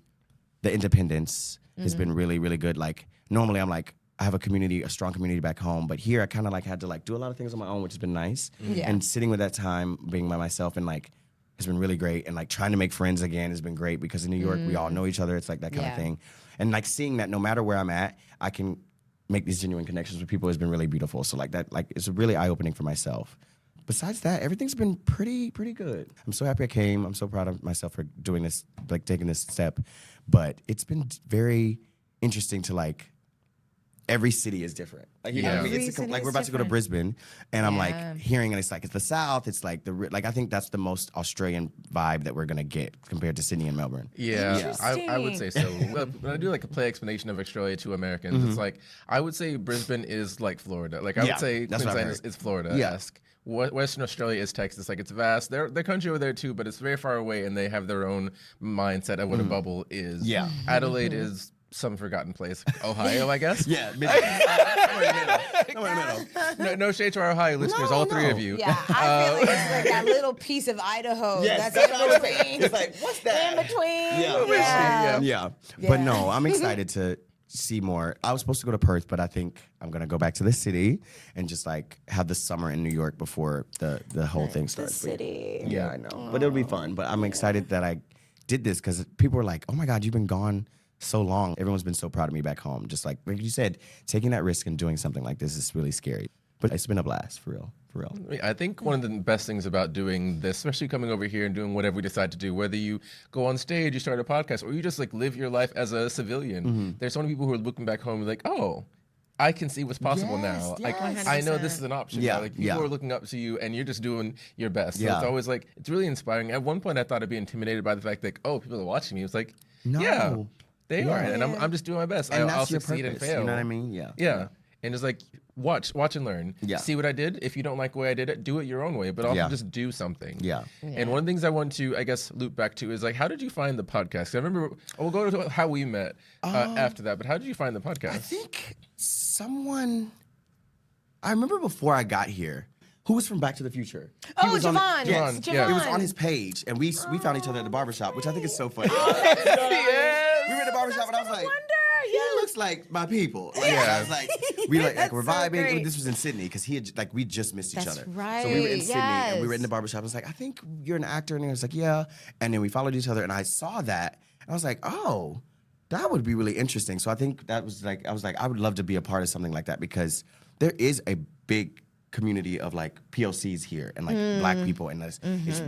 the independence has been really, really good. Like normally I'm like, I have a strong community back home, but here I kind of like had to like do a lot of things on my own, which has been nice. Yeah. And sitting with that time, being by myself, and like has been really great. And like trying to make friends again has been great because in New York we all know each other. It's like that kind of thing. And like seeing that no matter where I'm at, I can make these genuine connections with people has been really beautiful. So like that, like it's really eye opening for myself. Besides that, everything's been pretty good. I'm so happy I came. I'm so proud of myself for doing this, like taking this step. But it's been very interesting to like. Every city is different. Like, you know what I mean? It's like we're about to go to Brisbane, and I'm like hearing, and it's like it's the South. It's like I think that's the most Australian vibe that we're gonna get compared to Sydney and Melbourne. Yeah, I would say so. Well, when I do like a play explanation of Australia to Americans, it's like I would say Brisbane is like Florida. Like I would say Queensland is Florida-esque. Western Australia is Texas. Like it's vast. They're country over there too, but it's very far away, and they have their own mindset of what a bubble is. Yeah. Adelaide is some forgotten place. Ohio, I guess. Yeah, No shade to our Ohio listeners, all three of you. Yeah, I feel like it's like that little piece of Idaho. Yes, that's in between. It's like, what's that? In between. Yeah. But no, I'm excited to see more. I was supposed to go to Perth, but I think I'm gonna go back to the city and just like have the summer in New York before the whole thing starts. The city. Yeah, I know. But it'll be fun. But I'm excited that I did this because people were like, "Oh my God, you've been gone so long." Everyone's been so proud of me back home. Just like you said, taking that risk and doing something like this is really scary. But it's been a blast, for real. I think one of the best things about doing this, especially coming over here and doing whatever we decide to do, whether you go on stage, you start a podcast, or you just like live your life as a civilian, there's so many people who are looking back home like, oh, I can see what's possible now. Like, I know this is an option. Yeah, now. Like, people are looking up to you, and you're just doing your best. So it's always like, it's really inspiring. At one point, I thought I'd be intimidated by the fact that, oh, people are watching me. It's like, yeah, they are, and I'm just doing my best. And I'll that's your succeed purpose, and fail. you know what I mean? Yeah. Yeah. And it's like, watch and learn. Yeah. See what I did. If you don't like the way I did it, do it your own way, but also just do something. Yeah. And one of the things I want to, I guess, loop back to is like, how did you find the podcast? I remember, we'll go to how we met after that, but how did you find the podcast? I think I remember before I got here, who was from Back to the Future? Oh, Javon. Javon. He was on his page, and we found each other at the barbershop, which I think is so funny. Yes. We were at the barbershop, and I was like, he looks like my people. Like, Yeah. I was like, we're so vibing. great. This was in Sydney because he had like we just missed each That's other. right. So we were in Sydney and we Yes. were in the barbershop. I was like, I think you're an actor, and he was like, yeah. And then we followed each other, and I saw that, and I was like, oh, that would be really interesting. So I think that was like, I was like, I would love to be a part of something like that because there is a big community of like POCs here and like Black people, and it's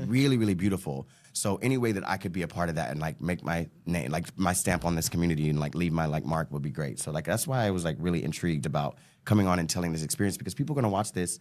really, really beautiful. So any way that I could be a part of that and like make my name, like my stamp on this community and like leave my like mark would be great. So like that's why I was like really intrigued about coming on and telling this experience because people are gonna watch this.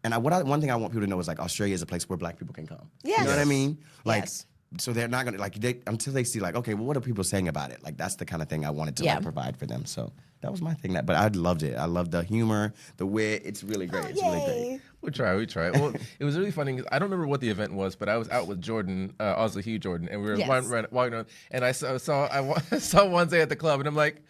And one thing I want people to know is like Australia is a place where Black people can come. Yes. You know what I mean? Like. Yes. So they're not gonna like until they see like, okay, well, what are people saying about it? Like that's the kind of thing I wanted to like provide for them. So that was my thing. But I loved it. I loved the humor, the wit. It's really great. It's really great. We try. Well, it was really funny. I don't remember what the event was, but I was out with Jordan, Aussie Hugh Jordan, and we were walking around, and I saw Wonza at the club, and I'm like.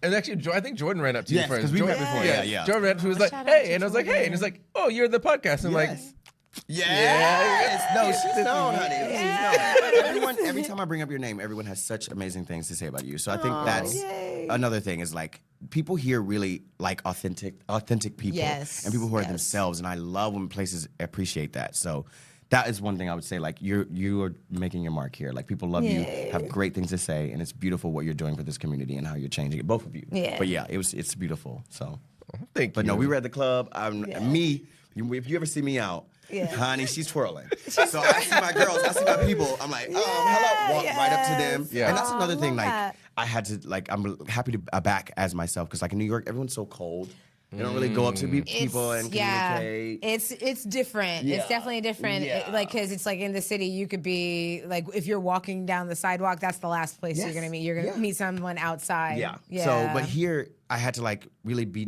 And actually, I think Jordan ran up to you first. Because we met before. Yeah. Jordan ran up to me, was like, hey, and I was like, hey, and he's like, oh, you're in the podcast. And I'm like, yes. No, she's known, honey. She's known. Every time I bring up your name, everyone has such amazing things to say about you. So I think that's another thing is like people here really like authentic people and people who are themselves. And I love when places appreciate that. So that is one thing I would say. Like you are making your mark here. Like people love you, have great things to say, and it's beautiful what you're doing for this community and how you're changing it. Both of you. Yeah. But yeah, it's beautiful. So thank you. But no, we were at the club. If you ever see me out. Honey, she's twirling. So I see my girls, I see my people. I'm like, hello, walk right up to them. Yeah. And that's another thing. Like, I had to I'm happy to back as myself because like in New York, everyone's so cold. They don't really go up to people and communicate. It's different. Yeah. It's definitely different. Yeah. Like, because it's like in the city, you could be like, if you're walking down the sidewalk, that's the last place you're gonna meet. You're gonna meet someone outside. Yeah. So, but here, I had to like really be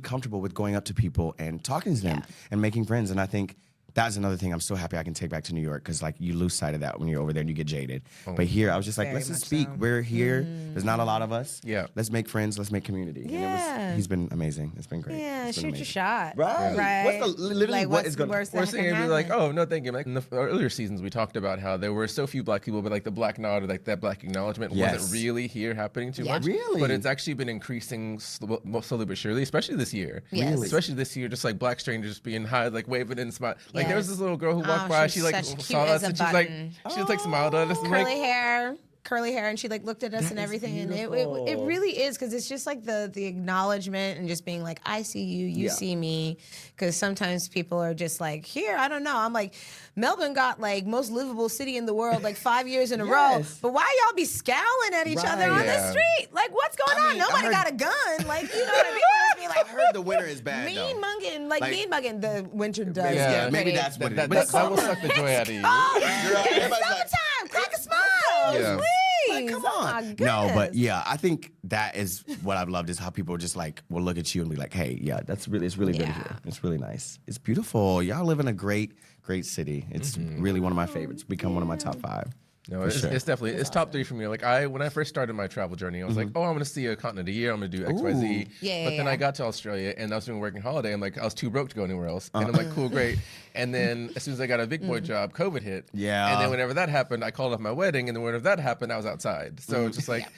comfortable with going up to people and talking to them and making friends. And I think that's another thing I'm so happy I can take back to New York because like you lose sight of that when you're over there and you get jaded. But here I was just like, let's just speak. We're here. There's not a lot of us. Yeah. Let's make friends. Let's make community. Yeah. And he's been amazing. It's been great. Yeah, shoot your shot. Right. What's the literally like, what is going to worse We're that saying can it'd be like, happen? oh no, thank you. Like in the earlier seasons, we talked about how there were so few Black people, but like the Black nod or like that Black acknowledgement wasn't really here happening too much. Really? But it's actually been increasing slowly but surely, especially this year. Yes. Really? Especially this year, just like Black strangers being high, like waving and smile. Like there was Yes. this little girl who walked by. she's She like such cute saw as us a and button. she just like smiled at us. And, like, curly hair, and she like looked at us and everything, and it really is because it's just like the acknowledgement and just being like, I see you, you see me, because sometimes people are just like, here, I don't know. I'm like, Melbourne got like most livable city in the world like 5 years in a row, but why y'all be scowling at each other on the street? Like, what's going on? Nobody got a gun. Like, you know what I mean? Let's be like, I heard the winter is bad. mean mugging. The winter does. Yeah, maybe that's what it is. That will suck the joy out of you. It's summertime. Crack a smile. Yeah. Please. Come Oh, my on. goodness. No, but yeah, I think that is what I've loved is how people just like will look at you and be like, hey, yeah, it's really good here. It's really nice. It's beautiful. Y'all live in a great city. It's really one of my favorites. Become one of my top 5. No, it's definitely it's top 3 for me. Like when I first started my travel journey, I was like, oh, I'm gonna see a continent a year. I'm gonna do X, Y, Z. But then I got to Australia and I was doing working holiday. I'm like, I was too broke to go anywhere else. And I'm like, cool, great. And then as soon as I got a big boy job, COVID hit. Yeah. And then whenever that happened, I called off my wedding. And then whenever that happened, I was outside. So it's just like,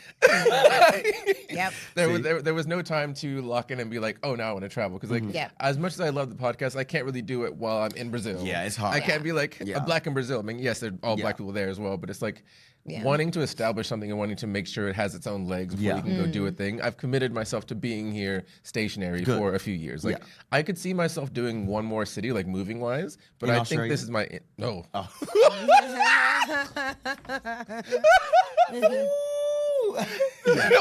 there was no time to lock in and be like, oh, now I want to travel. Because like, as much as I love the podcast, I can't really do it while I'm in Brazil. Yeah, it's hard. I can't be like a Black in Brazil. I mean, yes, they're all Black people there as well, but it's like, wanting to establish something and wanting to make sure it has its own legs before you can go do a thing. I've committed myself to being here stationary for a few years. Like I could see myself doing one more city, like moving wise, but I think this is my no.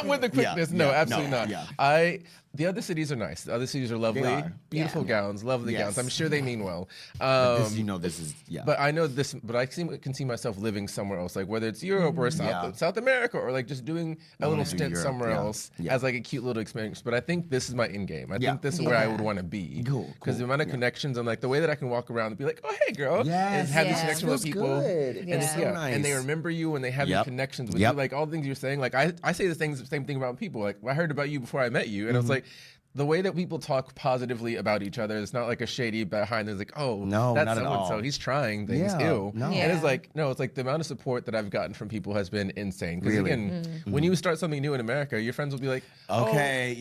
With the quickness, no, absolutely not. Yeah. The other cities are nice. The other cities are lovely, beautiful gowns, lovely gowns. I'm sure they mean well. This is But I know this. But I can see myself living somewhere else, like whether it's Europe or South America, or like just doing a little stint somewhere else as like a cute little experience. But I think this is my end game. I think this is where I would want to be. Because the amount of connections and like the way that I can walk around and be like, oh hey girl, and have these connections with people, and they remember you and they have these connections with you. Like all the things you're saying. Like I say the same thing about people. Like I heard about you before I met you, and I was like. The way that people talk positively about each other, it's not like a shady behind. It's like, oh, no, that's so-and-so. He's trying things. Ew. No. And it's like, no, it's like the amount of support that I've gotten from people has been insane. Because again, when you start something new in America, your friends will be like, okay,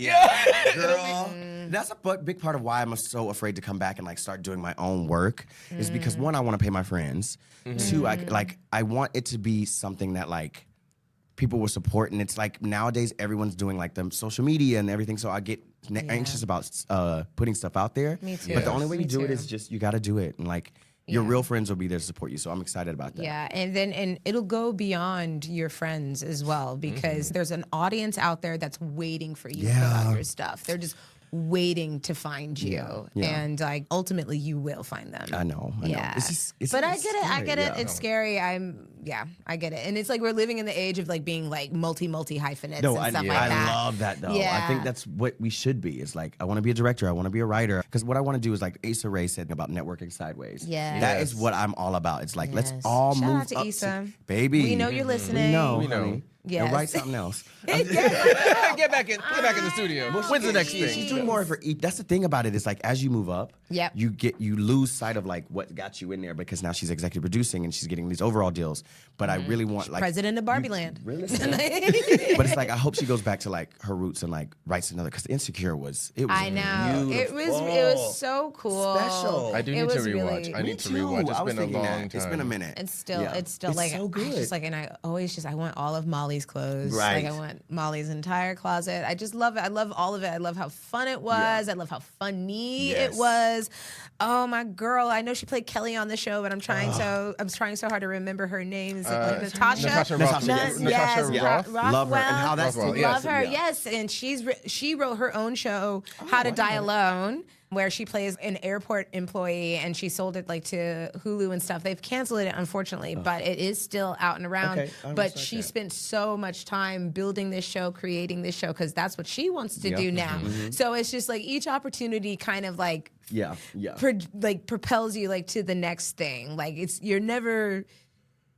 girl. That's a big part of why I'm so afraid to come back and like start doing my own work is because one, I want to pay my friends. Two, I want it to be something that like people will support, and it's like nowadays everyone's doing like the social media and everything, so I get anxious about putting stuff out there. Me too. But the only way you do it is just you got to do it, and like your real friends will be there to support you. So I'm excited about that. Yeah, and it'll go beyond your friends as well because there's an audience out there that's waiting for you to put out your stuff. They're just waiting to find you, and like ultimately you will find them. I know. It's but I get it. It's scary. I get it. And it's like we're living in the age of like being like multi hyphenates and stuff like that. I love that though. I think that's what we should be. It's like I want to be a director. I want to be a writer. Because what I want to do is like Issa Rae said about networking sideways. That is what I'm all about. It's like let's all Shout move out to up. Issa. Baby, we know you're listening. We know. Yes. And write something else. Get back in the studio. When's the next thing? She's doing more of her. That's the thing about it is like as you move up, you lose sight of like what got you in there because now she's executive producing and she's getting these overall deals. But I really want like president of Barbie Land. Really? But it's like I hope she goes back to like her roots and like writes another because Insecure was I know beautiful. it was so cool. Special. I do need to rewatch. I need to rewatch. It's been a long time. It's been a minute. It's still like so good. I just like, and I always I want all of Molly's clothes. Right. Like I want Molly's entire closet. I just love it. I love all of it. I love how fun it was. I love how funny it was. Oh my girl! I know she played Kelly on the show, but I'm trying so hard to remember her name. Is it Natasha? Natasha Roth. Love her and how that's love her. Yes, and she wrote her own show, How to Die Alone. where she plays an airport employee, and she sold it like to Hulu and stuff. They've canceled it, unfortunately, but it is still out and around. Okay, but she spent so much time building this show, creating this show, because that's what she wants to do now. So it's just like each opportunity kind of like propels you like to the next thing. Like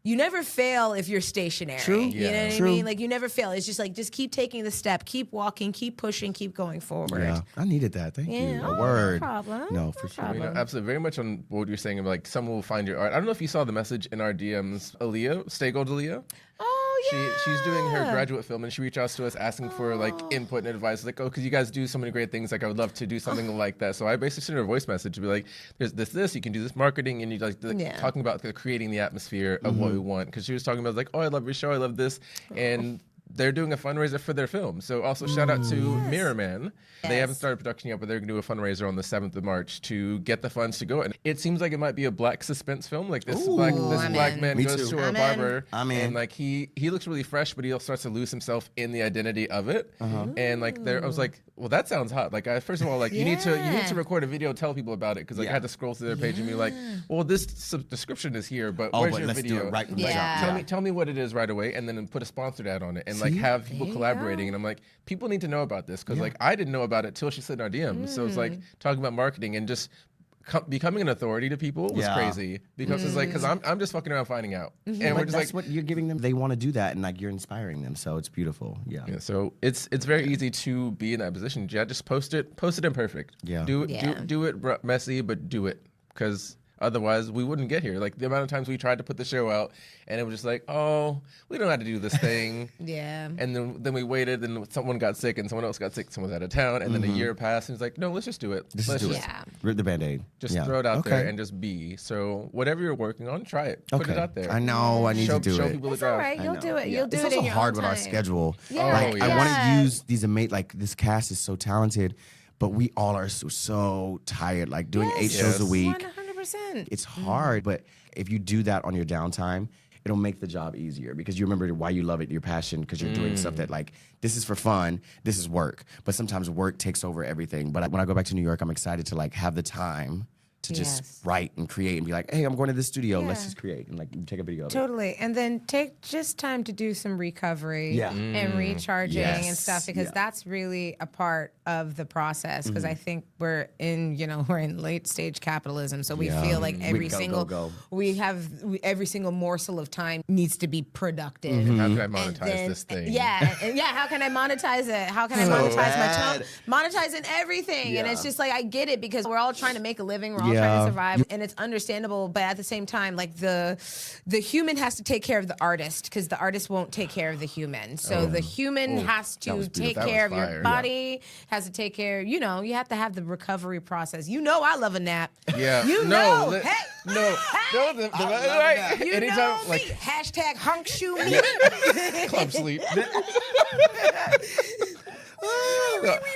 you never fail if you're stationary. True. You know what I mean? Like you never fail. It's just like just keep taking the step, keep walking, keep pushing, keep going forward. Yeah, I needed that. Thank you. A word. No problem. No, for sure. You know, absolutely. Very much on what you're saying of like someone will find your art. I don't know if you saw the message in our DMs. Aaliyah, Stay Gold Aaliyah. Oh yeah. She's doing her graduate film, and she reached out to us asking for like input and advice. Like, oh, because you guys do so many great things. Like, I would love to do something like that. So I basically sent her a voice message to be like, "There's this. You can do this marketing, and you like talking about creating the atmosphere of what we want." Because she was talking about like, "Oh, I love your show. I love this," and they're doing a fundraiser for their film. So also shout out to Mirror Man. They haven't started production yet, but they're going to do a fundraiser on the 7th of March to get the funds to go. And it seems like it might be a black suspense film. Like this black man goes to a barber. And like he looks really fresh, but he also starts to lose himself in the identity of it. And like I was like, well, that sounds hot. Like first of all, like you need to record a video, tell people about it, because like I had to scroll through their page and be like, well, this description is here, but where's your let's video? do it right from the jump. Tell me what it is right away, and then put a sponsored ad on it, and like have people collaborating. And I'm like, people need to know about this, because like I didn't know about it till she slid in our DMs. So it's like talking about marketing and just becoming an authority to people was crazy, because it's like, because I'm just fucking around finding out, and we're just that's like, what you're giving them. They want to do that, and like you're inspiring them. So it's beautiful. Yeah. So it's very easy to be in that position. Yeah, just post it imperfect. Yeah. Do it messy, but do it, because otherwise we wouldn't get here. Like the amount of times we tried to put the show out, and it was just like, oh, we don't know how to do this thing. And then we waited, and someone got sick, and someone else got sick, someone's out of town, and then a year passed, and it's like, no, let's just do it. Let's just rip the Band-Aid. Just throw it out there and just be. So whatever you're working on, try it. Put it out there. I know. I need to do show it. People the It's all drive. right. You'll do it. You'll do It's it also in your hard own with our time. schedule. Yeah. Like, I want to use these like this cast is so talented, but we all are so tired. Like doing 8 shows a week. 100%. It's hard, but if you do that on your downtime, it'll make the job easier, because you remember why you love it, your passion, because you're doing stuff that like, this is for fun, this is work. But sometimes work takes over everything. But when I go back to New York, I'm excited to like have the time to just write and create and be like, hey, I'm going to this studio, let's just create, and like take a video of it. Totally. And then take just time to do some recovery and recharging and stuff, because that's really a part of the process. Because I think we're in late stage capitalism, so we feel like every single morsel of time needs to be productive. How can I monetize this thing? How can I monetize it? How can I monetize my time? Monetizing everything. And it's just like, I get it, because we're all trying to make a living. We're all trying to survive, and it's understandable. But at the same time, like the human has to take care of the artist, because the artist won't take care of the human. So the human has to take care of your body, has to take care. You have to have the recovery process. I love a nap. Yeah. You know. know Anytime, like hashtag hunk shoe meeting. club sleep.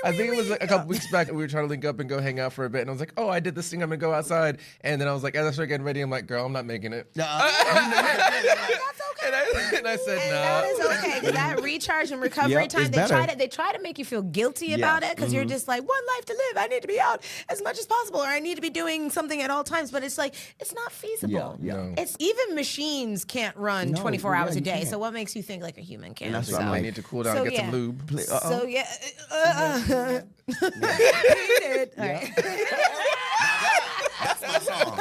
I think it was like a couple weeks back, we were trying to link up and go hang out for a bit, and I was like, oh, I did this thing, I'm gonna go outside, and then I was like, as I started getting ready, I'm like, girl, I'm not making it. And I said, no. That is okay, because that recharge and recovery time, they try to make you feel guilty about it, because you're just like, one life to live, I need to be out as much as possible, or I need to be doing something at all times. But it's like, it's not feasible. No. It's even machines can't run 24 hours a day. So what makes you think like a human can? That's So I need to cool down and get some lube. So That's my song.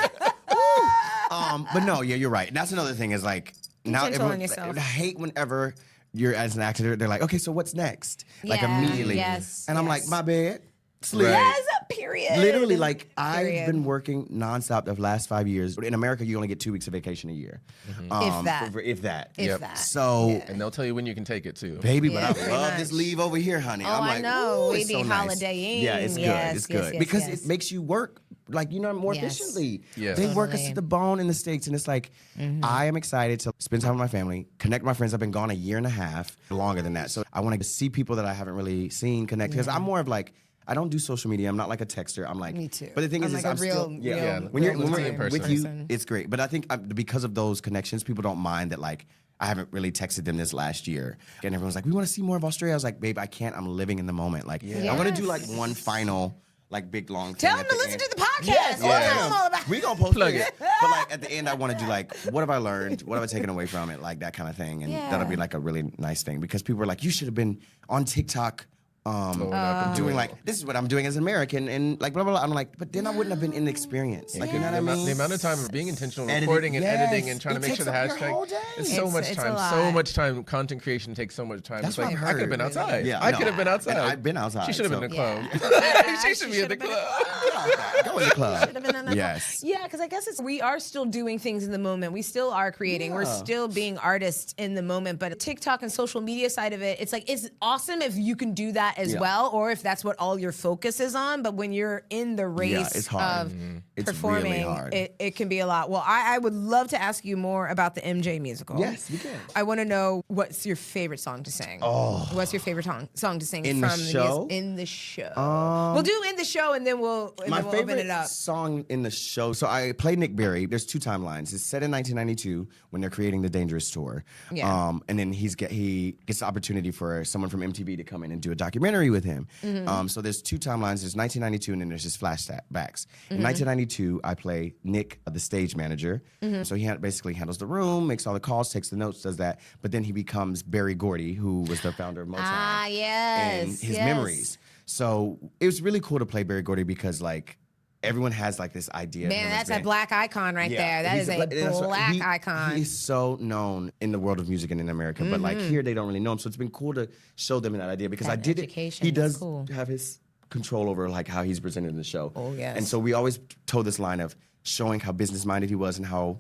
But no, you're right. That's another thing is like, now gentle on yourself. I hate whenever you're as an actor, they're like, okay, so what's next? Like immediately. And I'm like, my bad. Sleep. Yes, period. Literally, like I've been working nonstop the last 5 years. In America, you only get 2 weeks of vacation a year. If that. So, and they'll tell you when you can take it too. Baby, but I love this leave over here, honey. I'm like, I know. We it's be so nice. holidaying. Yeah, it's good. It's good. Because it makes you work like, more efficiently. Yes. They work us to the bone in the States, and it's like, I am excited to spend time with my family, connect with my friends. I've been gone a year and a half, longer than that. So I want to see people that I haven't really seen, connect. Because I'm more of like, I don't do social media. I'm not like a texter. I'm like, me too. But the thing is, like I'm real, still, when you're in person. with you, it's great. But I think because of those connections, people don't mind that like, I haven't really texted them this last year. And everyone's like, we want to see more of Australia. I was like, babe, I can't. I'm living in the moment. Like, I'm going to do like one final like big long thing. Tell them at to the listen end. to the podcast. Yes, We'll tell them all about it. We gonna post it. But like at the end, I want to do like, what have I learned? What have I taken away from it? Like that kind of thing, and that'll be like a really nice thing because people are like, you should have been on TikTok. Doing like, this is what I'm doing as an American, and like blah blah blah. I'm like, but then I wouldn't have been in the experience. Like, you know what I mean? The amount of time of being intentional, Editing, recording and yes. editing, and trying to It make sure the takes up your whole hashtag. day. It's so much It's a time. lot. So much time. Content creation takes so much time. That's It's like what I've I could have heard. been outside. Yeah, I no. could have been outside. And I've been outside. She should have been in the club. Yeah, She should be at the club. Go in the club. Yes. Yeah, because I guess we are still doing things in the moment. We still are creating. We're still being artists in the moment. But TikTok and social media side of it, it's like, it's awesome if you can do that as well, or if that's what all your focus is on. But when you're in the race it's hard. of It's performing, really hard. it can be a lot. Well, I would love to ask you more about the MJ musical. Yes, you can. I want to know, what's your favorite song to sing? Oh. What's your favorite song to sing In from the show? In the show. We'll do In the Show, and then we'll open it up. Song in the show. So I play Nick Berry. There's two timelines. It's set in 1992 when they're creating the Dangerous Tour. Yeah. And then he gets the opportunity for someone from MTV to come in and do a documentary with him. So there's two timelines. There's 1992 and then there's just flashbacks. In 1992, I play Nick, the stage manager. So he basically handles the room, makes all the calls, takes the notes, does that. But then he becomes Berry Gordy, who was the founder of Motown. Ah, yes. And his memories. So it was really cool to play Berry Gordy because like everyone has like this idea. Man, of him as that's a being- black icon right there. That is a black icon. He's so known in the world of music and in America, but like here they don't really know him. So it's been cool to show them that idea because That I did education it. He is does cool. have his control over like how he's presented in the show. Oh, yes. And so we always told this line of showing how business minded he was and how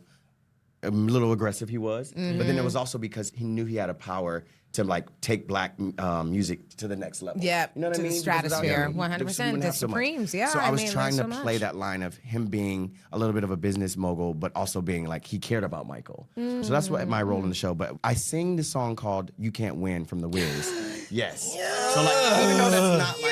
a little aggressive he was. But then it was also because he knew he had a power to like take black music to the next level. Yeah, you know what to I the mean? Because without stratosphere, him, 100%, we wouldn't the have so much. Supremes, yeah, So I I was mean, trying there's to so play much. that line of him being a little bit of a business mogul, but also being like he cared about Michael. So that's what my role in the show. But I sing this song called "You Can't Win" from The Wiz. Yes. So like even though that's not like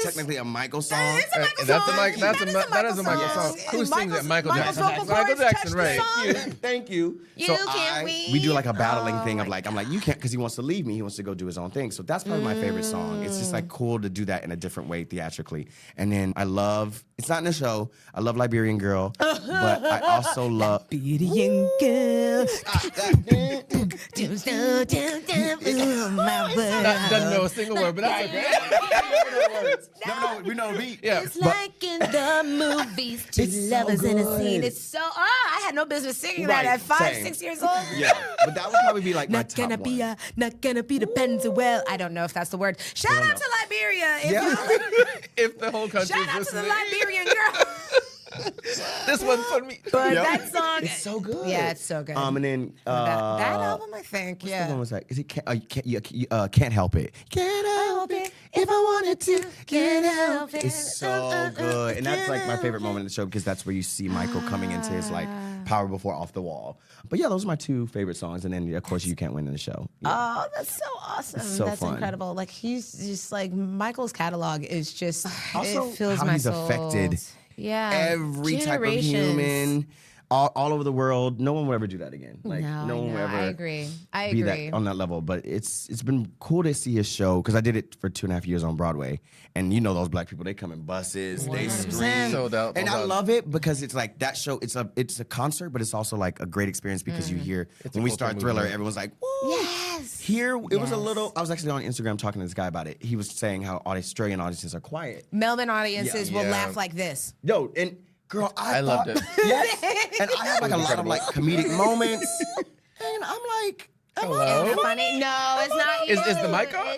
technically a Michael song. It's a Michael That's a song. Mike. That is a Michael song. song. Who sings it? Michael Michael's Jackson. vocal Michael cords Jackson, touch right? the song. Thank you. You So can't win. we do like a battling thing of my like I'm like you can't because he wants to leave me. He wants to go do his own thing. So that's probably my favorite song. It's just like cool to do that in a different way theatrically. And then I love. It's not in the show. I love Liberian Girl, but I also love. Liberian girl. Doesn't know a single word, but that's okay. No, we know the beat. Yeah. It's like in the movies, two It's so lovers in a scene. good. It's so. I had no business singing that Right, at 5, same. 6 years old. Yeah, but that would probably be like my Not top gonna be one. not gonna be the Pennsylvania. I don't know if that's the word. Shout out to Liberia. If Yeah. If the whole country Shout out is to the listening, Liberian girl. this one's for me. But Yep. that song, It's so good. Yeah, it's so good. And then that album, I think. The Yeah. one was like, is it can't help it. Can't help it if I wanted to. Can't help it. It's so good, and that's like my favorite moment in the show because that's where you see Michael coming into his like power before Off the Wall. But yeah, those are my two favorite songs, and then of course You Can't Win in the show. Yeah. Oh, that's so awesome. so That's fun. incredible. Like he's just like Michael's catalog is just Also, it fills how my he's soul. affected Yeah. Every type of Generations. human, all over the world. No one will ever do that again. Like No, one will ever. I agree. I be agree. that on that level. But it's been cool to see his show because I did it for 2.5 years on Broadway, and you know those black people, they come in buses, they 100%. scream, Sold out, and sold I out. love it because it's like that show. It's a concert, but it's also like a great experience because you hear when we start cultural Thriller, movement. everyone's like, woo. Yes. Here it was a Yes. little. I was actually on Instagram talking to this guy about it. He was saying how Australian audiences are quiet. Melbourne audiences will Yeah. laugh like this. Yo, and girl, I loved thought- it. Yes, and I have like a lot of like comedic moments, and I'm like, Hello? Isn't it funny? No, it's not you. Is the mic on?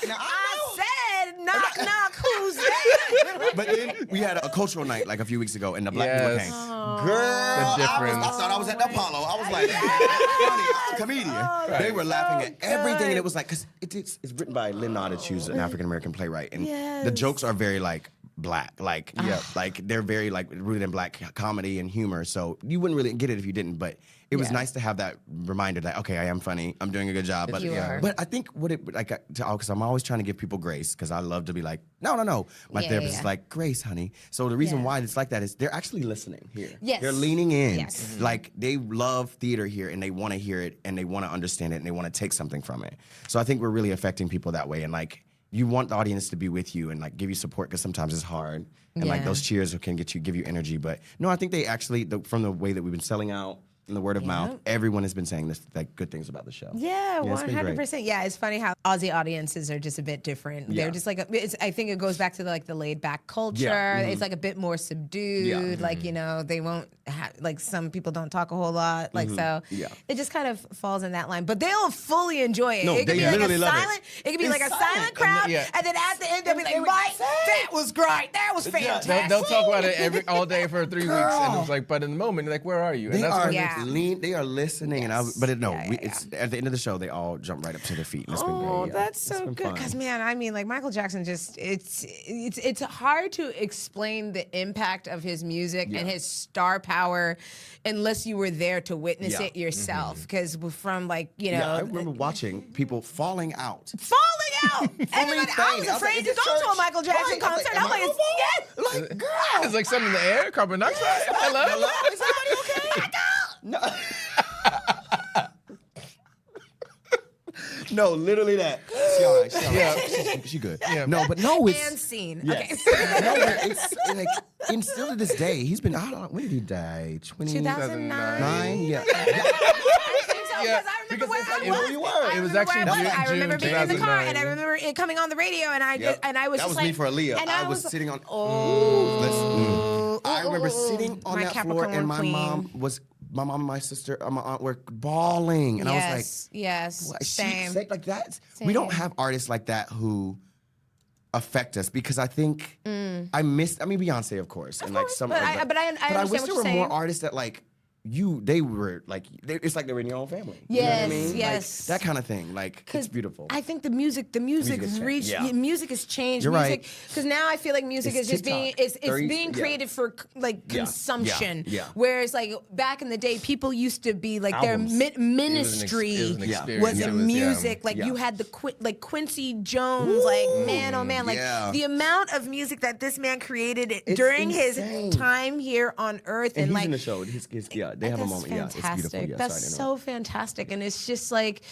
Now, I said, knock, knock, who's there? But then we had a cultural night like a few weeks ago, and the black Yes. people came. Girl, difference. I thought I was at the Apollo. I was like, funny, I'm a comedian. They were laughing at everything, and it was like, because it's written by Lynn Nottage, who's an African American playwright, and the jokes are very like black, like like they're very like rooted in black comedy and humor. So you wouldn't really get it if you didn't, but. It was nice to have that reminder that okay, I am funny, I'm doing a good job. But You are. but I think what it like because I'm always trying to give people grace because I love to be like no. My Yeah, therapist yeah. is like grace, honey. So the reason Yeah. why it's like that is they're actually listening here. Yes. They're leaning in. Yes. Like they love theater here and they want to hear it and they want to understand it and they want to take something from it. So I think we're really affecting people that way and like you want the audience to be with you and like give you support because sometimes it's hard and like those cheers can give you energy. But no, I think they actually from the way that we've been selling out and the word of mouth, everyone has been saying this like good things about the show. Yeah, 100%. Yeah, it's funny how Aussie audiences are just a bit different. They're just like I think it goes back to the laid back culture. Yeah. It's like a bit more subdued. Yeah. Like they won't like some people don't talk a whole lot. Like so, it just kind of falls in that line. But they'll fully enjoy it. No, it could they be like literally a love silent. It could be like a silent crowd, and then at the end they'll be like, "Mike, that was great. That was fantastic." They'll talk about it all day for 3 weeks, and it was like, but in the moment, like, where are you? And they are listening, it's at the end of the show they all jump right up to their feet. And it's been great. That's so good. Because man, I mean, like Michael Jackson, it's hard to explain the impact of his music and his star power unless you were there to witness it yourself. Because from I remember watching people falling out. Everybody, I was afraid to go to a Michael Jackson concert. I'm like, girl, it's like something in the air, carbon dioxide. Hello? Is everybody okay? No. No, literally that. She all right. Yeah, she good. Yeah. No, but no, it's and scene. Yes. Okay. No, but it's like, and still to this day, he's been. When did he die? 2009. Yeah. Because I remember where you were. It was actually June. I remember being in the car, and I remember it coming on the radio, and I was that just was like, me for Aaliyah. and I was sitting on. I remember sitting on that floor, and my mom and my sister, and my aunt were bawling, and I was like, same. Like that. We don't have artists like that who affect us because I think I mean Beyonce, of course, and like some. But I wish there were saying. more artists that like. They were like, it's like they were in your own family. Yes, you know what I mean? yes. Like, that kind of thing. Like, it's beautiful. I think music has changed. You're right. Because now I feel like music is just being created for like consumption. Yeah. Whereas like back in the day, people used to be like their ministry was music. Like you had the Quincy Jones. Like man, oh man, like the amount of music that this man created during his time here on Earth, and he's like in the show. They have a moment. Fantastic. Yeah, it's beautiful. That's so fantastic. And it's just like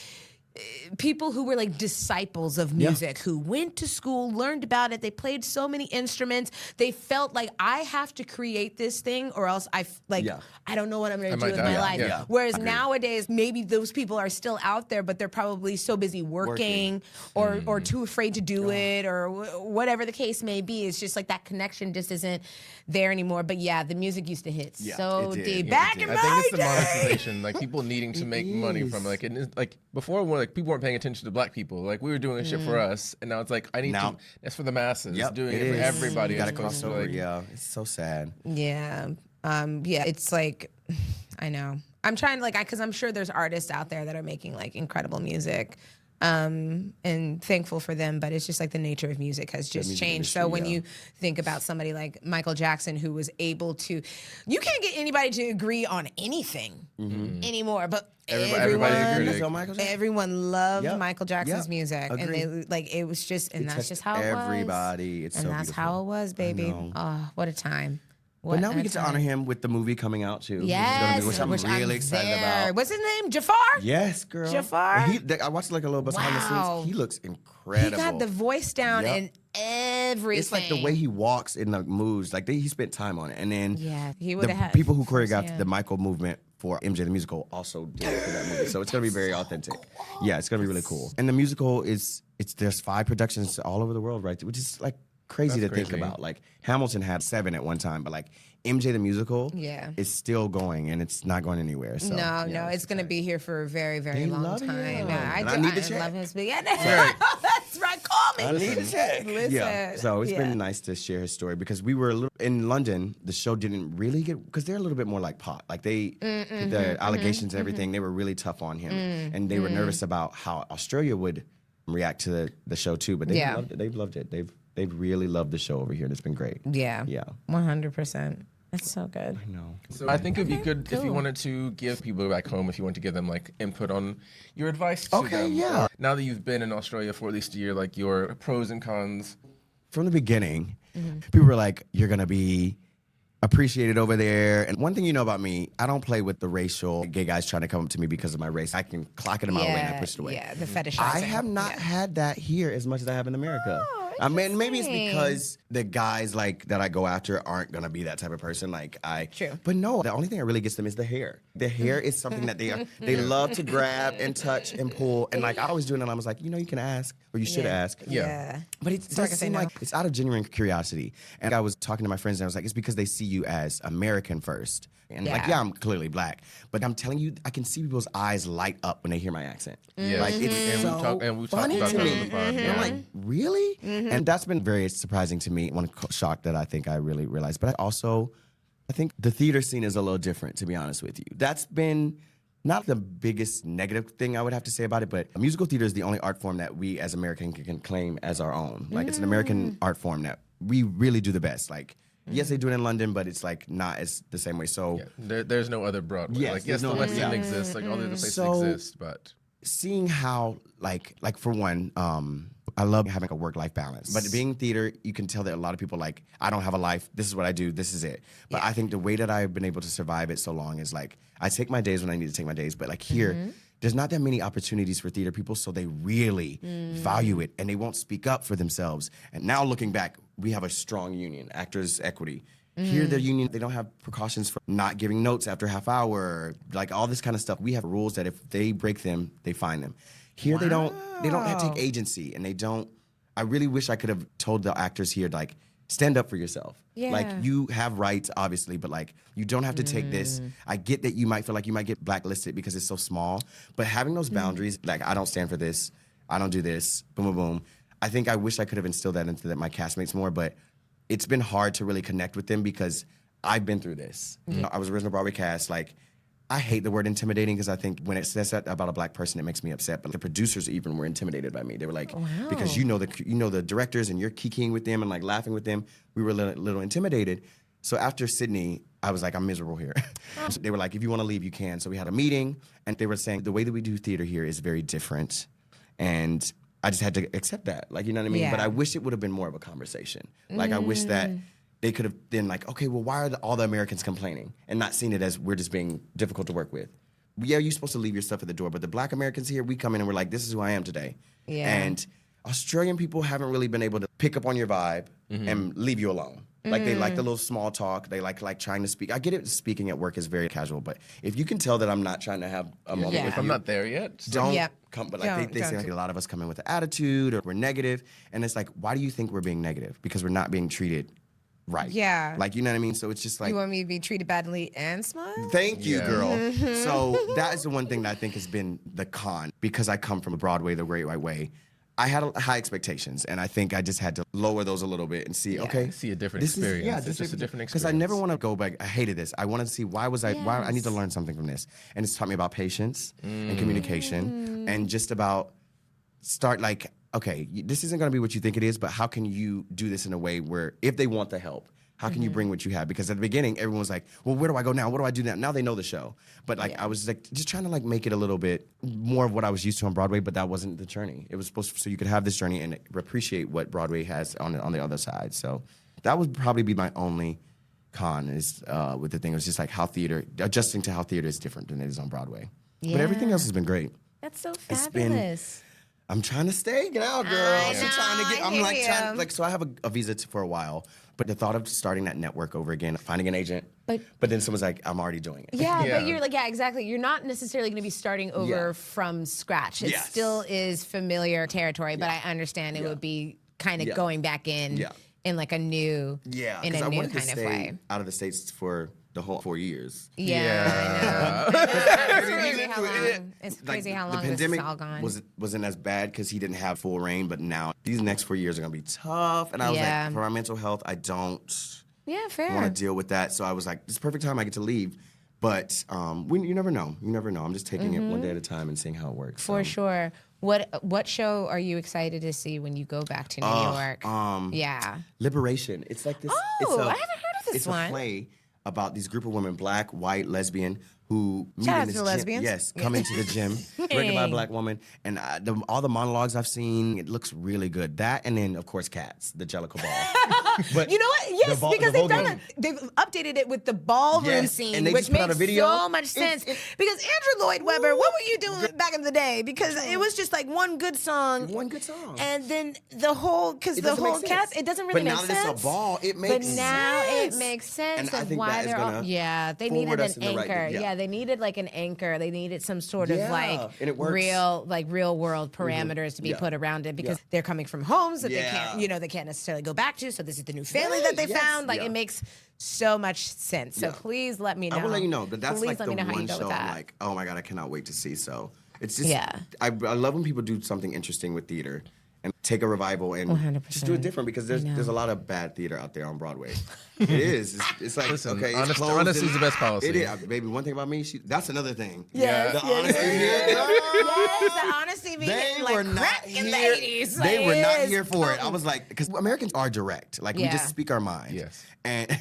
people who were like disciples of music, who went to school, learned about it. They played so many instruments. They felt like I have to create this thing or else I don't know what I'm going to do with my life. Yeah. Whereas nowadays, maybe those people are still out there, but they're probably so busy working. Or too afraid to do it or whatever the case may be. It's just like that connection just isn't there anymore. But yeah, the music used to hit so deep. Back in my day. I think it's the monetization, like people needing to make money from like, and it's like before, like people weren't paying attention to black people. Like we were doing shit for us, and now it's like that's for the masses. Doing it for everybody. You gotta cross over. It's so sad. Yeah, it's like I know. I'm trying to because I'm sure there's artists out there that are making like incredible music. And thankful for them, but it's just like the nature of music has just changed. So when you think about somebody like Michael Jackson, who was able to, you can't get anybody to agree on anything anymore, but everyone loved Michael Jackson's music, and it was just, and that's just how it was. Everybody, it's and so that's beautiful. how it was, baby. Oh, what a time. But now we get to honor him with the movie coming out too. Yes, which I'm really excited about. What's his name? Jafar? Yes, girl. Jafar? I watched like a little bit behind the scenes. He looks incredible. He got the voice down and everything. It's like the way he walks and like moves. Like he spent time on it. And then he would have people who choreographed the Michael movement for MJ the Musical also did it for that movie. So it's gonna be very authentic. Yeah, it's gonna be really cool. And the musical there's 5 productions all over the world, right? Which is like crazy to think about. Like Hamilton had 7 at one time, but like MJ the Musical is still going and it's not going anywhere. So, no, it's going to be here for a very, very long time. I need to check. Love his that's right. Call me. I need to check. Listen. Yeah. So it's been nice to share his story because we were in London. The show didn't really because they're a little bit more like pop. Like the allegations and everything, they were really tough on him, and they were nervous about how Australia would react to the show too. But loved it. They've loved it. They've really loved the show over here, and it's been great. Yeah. 100%. It's so good. I know. So I think it'd be good if you wanted to give people back home, if you want to give them like input on your advice to them. Yeah. Now that you've been in Australia for at least a year, like your pros and cons. From the beginning, people were like, "You're gonna be appreciated over there. And one thing you know about me, I don't play with the racial gay guys trying to come up to me because of my race. I can clock it in my way and I push it away. Yeah, the fetishizing. I have not had that here as much as I have in America. Oh, I mean, maybe it's because the guys like that I go after aren't gonna be that type of person. True. But no, the only thing that really gets them is the hair. The hair is something that they love to grab and touch and pull. And like I always do it, and I was like, you can ask or you should ask. Yeah. But it doesn't seem like it's out of genuine curiosity. And I was talking to my friends and I was like, it's because they see you as American first. And I'm clearly black, but I'm telling you, I can see people's eyes light up when they hear my accent. Yes. Like it's we funny talked to about me. that on the pod. And I'm like, really? And that's been very surprising to me. One shock that I think I really realized. But I think the theater scene is a little different, to be honest with you. That's been not the biggest negative thing I would have to say about it, but musical theater is the only art form that we as Americans can claim as our own. Like it's an American art form that we really do the best. Like, yes, they do it in London, but it's like not as the same way. So there's no other Broadway. Yes, the West End exists, like all the other places exist, but seeing how like for one, I love having a work-life balance. But being in theater, you can tell that a lot of people like, I don't have a life. This is what I do. This is it. But I think the way that I've been able to survive it so long is like, I take my days when I need to take my days. But like here, there's not that many opportunities for theater people, so they really value it, and they won't speak up for themselves. And now looking back, we have a strong union, Actors Equity. Here, the union, they don't have precautions for not giving notes after half hour, like all this kind of stuff. We have rules that if they break them, they fine them. Here, they don't have to take agency, and they don't. I really wish I could have told the actors here, like, stand up for yourself. Yeah. Like, you have rights, obviously, but like, you don't have to take this. I get that you might feel like you might get blacklisted because it's so small, but having those boundaries, like, I don't stand for this, I don't do this, boom, boom, boom. I think I wish I could have instilled that into my castmates more, but it's been hard to really connect with them because I've been through this. You know, I was original Broadway cast, like, I hate the word intimidating because I think when it says that about a black person, it makes me upset. But the producers even were intimidated by me. They were like, because you know the directors and you're kikiing with them and like laughing with them. We were a little intimidated. So after Sydney, I was like, I'm miserable here. So they were like, if you want to leave, you can. So we had a meeting, and they were saying the way that we do theater here is very different, and I just had to accept that. Like, you know what I mean? Yeah. But I wish it would have been more of a conversation. Like, I wish that they could have been like, okay, well, why are all the Americans complaining and not seeing it as we're just being difficult to work with? Yeah, you're supposed to leave your stuff at the door, but the black Americans here, we come in and we're like, this is who I am today. Yeah. And Australian people haven't really been able to pick up on your vibe and leave you alone. Like, they like the little small talk. They like trying to speak. I get it, speaking at work is very casual, but if you can tell that I'm not trying to have a moment with if I'm not there yet, don't come. But like they say, like, a lot of us come in with an attitude or we're negative, and it's like, why do you think we're being negative? Because we're not being treated right. Yeah. Like, you know what I mean? So it's just like, You want me to be treated badly and smile? thank you, girl. So that is the one thing that I think has been the con, because I come from Broadway the Great White Way. I had high expectations, and I think I just had to lower those a little bit and see, okay, see a different experience. It's just a different experience. Because I never want to go back. I hated this. I wanted to see why I need to learn something from this. And it's taught me about patience and communication and just about start like, okay, this isn't going to be what you think it is, but how can you do this in a way where if they want the help, how can you bring what you have? Because at the beginning, everyone was like, well, where do I go now? What do I do now? Now they know the show. But like, I was like, just trying to like make it a little bit more of what I was used to on Broadway, but that wasn't the journey. It was supposed to, so you could have this journey and appreciate what Broadway has on the other side. So that would probably be my only con is with the thing. It was just like adjusting to how theater is different than it is on Broadway. But everything else has been great. That's so fabulous. I'm trying to stay. Get out, girl. So I have a visa for a while, but the thought of starting that network over again, finding an agent, but then someone's like, I'm already doing it. Yeah, but you're like, exactly. You're not necessarily going to be starting over from scratch. It still is familiar territory, but I understand it would be kind of going back in like a new, in a new kind of way. Out of the States for the whole 4 years. Yeah. I know. It's crazy how long this is all gone. Wasn't as bad because he didn't have full reign, but now these next 4 years are going to be tough. And I was like, for my mental health, I don't want to deal with that. So I was like, this is the perfect time I get to leave. But you never know. You never know. I'm just taking it one day at a time and seeing how it works. For sure. What show are you excited to see when you go back to New York? Liberation. It's like this. Oh, I haven't heard of this one. It's a play about these group of women, black, white, lesbian, who meet Shout in out this to the gym. lesbians. Yes, come into the gym, directed by a black woman, and all the monologues I've seen, it looks really good. That, and then of course Cats, the Jellicle Ball. But you know what? Yes, because they've updated it with the ballroom scene, and they which just put out makes a video. so much sense. Because Andrew Lloyd Webber, what were you doing back in the day? Because it was just like one good song, and then the whole Cats, it doesn't really make sense. But now that it's a ball, it makes sense. But now it makes sense And I of think why that is they're all. gonna Yeah, they needed us an in the right anchor. di- yeah. They needed like an anchor. They needed some sort of like and it works. real world parameters to be put around it because they're coming from homes that they can't necessarily go back to. So this is the new family that they found. Like it makes so much sense. So please let me know. I will let you know, but that's please like let the me know how you one go show with I'm that. like, oh my God, I cannot wait to see. So it's just, I love when people do something interesting with theater and take a revival and 100%. just do it different because there's a lot of bad theater out there on Broadway. It is. It's like, Listen, okay, it's closed. honesty is the best policy. It is. Baby, one thing about me, that's another thing. Yes, The honesty here. Yes, the honesty being They like were not crack in the here. 80s. They were not Like, here for it. I was like, because Americans are direct. Like, we just speak our mind. Yes. And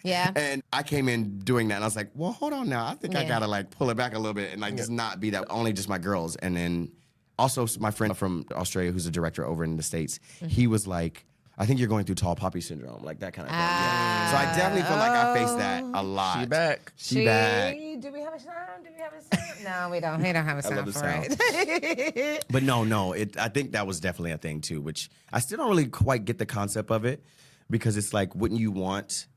Yeah. and I came in doing that, and I was like, well, hold on now. I think I gotta like pull it back a little bit and like just not be that only just my girls. And then also my friend from Australia, who's a director over in the States, he was like, I think you're going through tall poppy syndrome, like that kind of thing. Yeah. So I definitely feel like I faced that a lot. She back. She back. Do we have a sound? Do we have a sound? No, we don't. We don't have a sound the for sound. it. But no. I think that was definitely a thing too, which I still don't really quite get the concept of it because it's like, wouldn't you want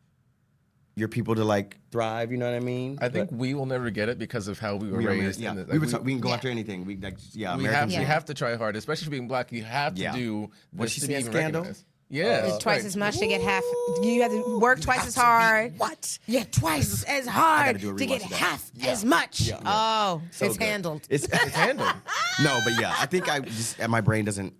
your people to like thrive? You know what I mean? I think we will never get it because of how we were raised. Yeah, in the, we can go after anything. We have to try hard, especially for being black. You have to do What this she to be said, even Scandal? recognized. Yeah, Twice as much to get half. You have to work twice as hard. What? Yeah, twice as hard do a to get rewatch of that. half as much. Yeah. Oh, So it's good. handled. It's handled. No, but yeah, I think my brain doesn't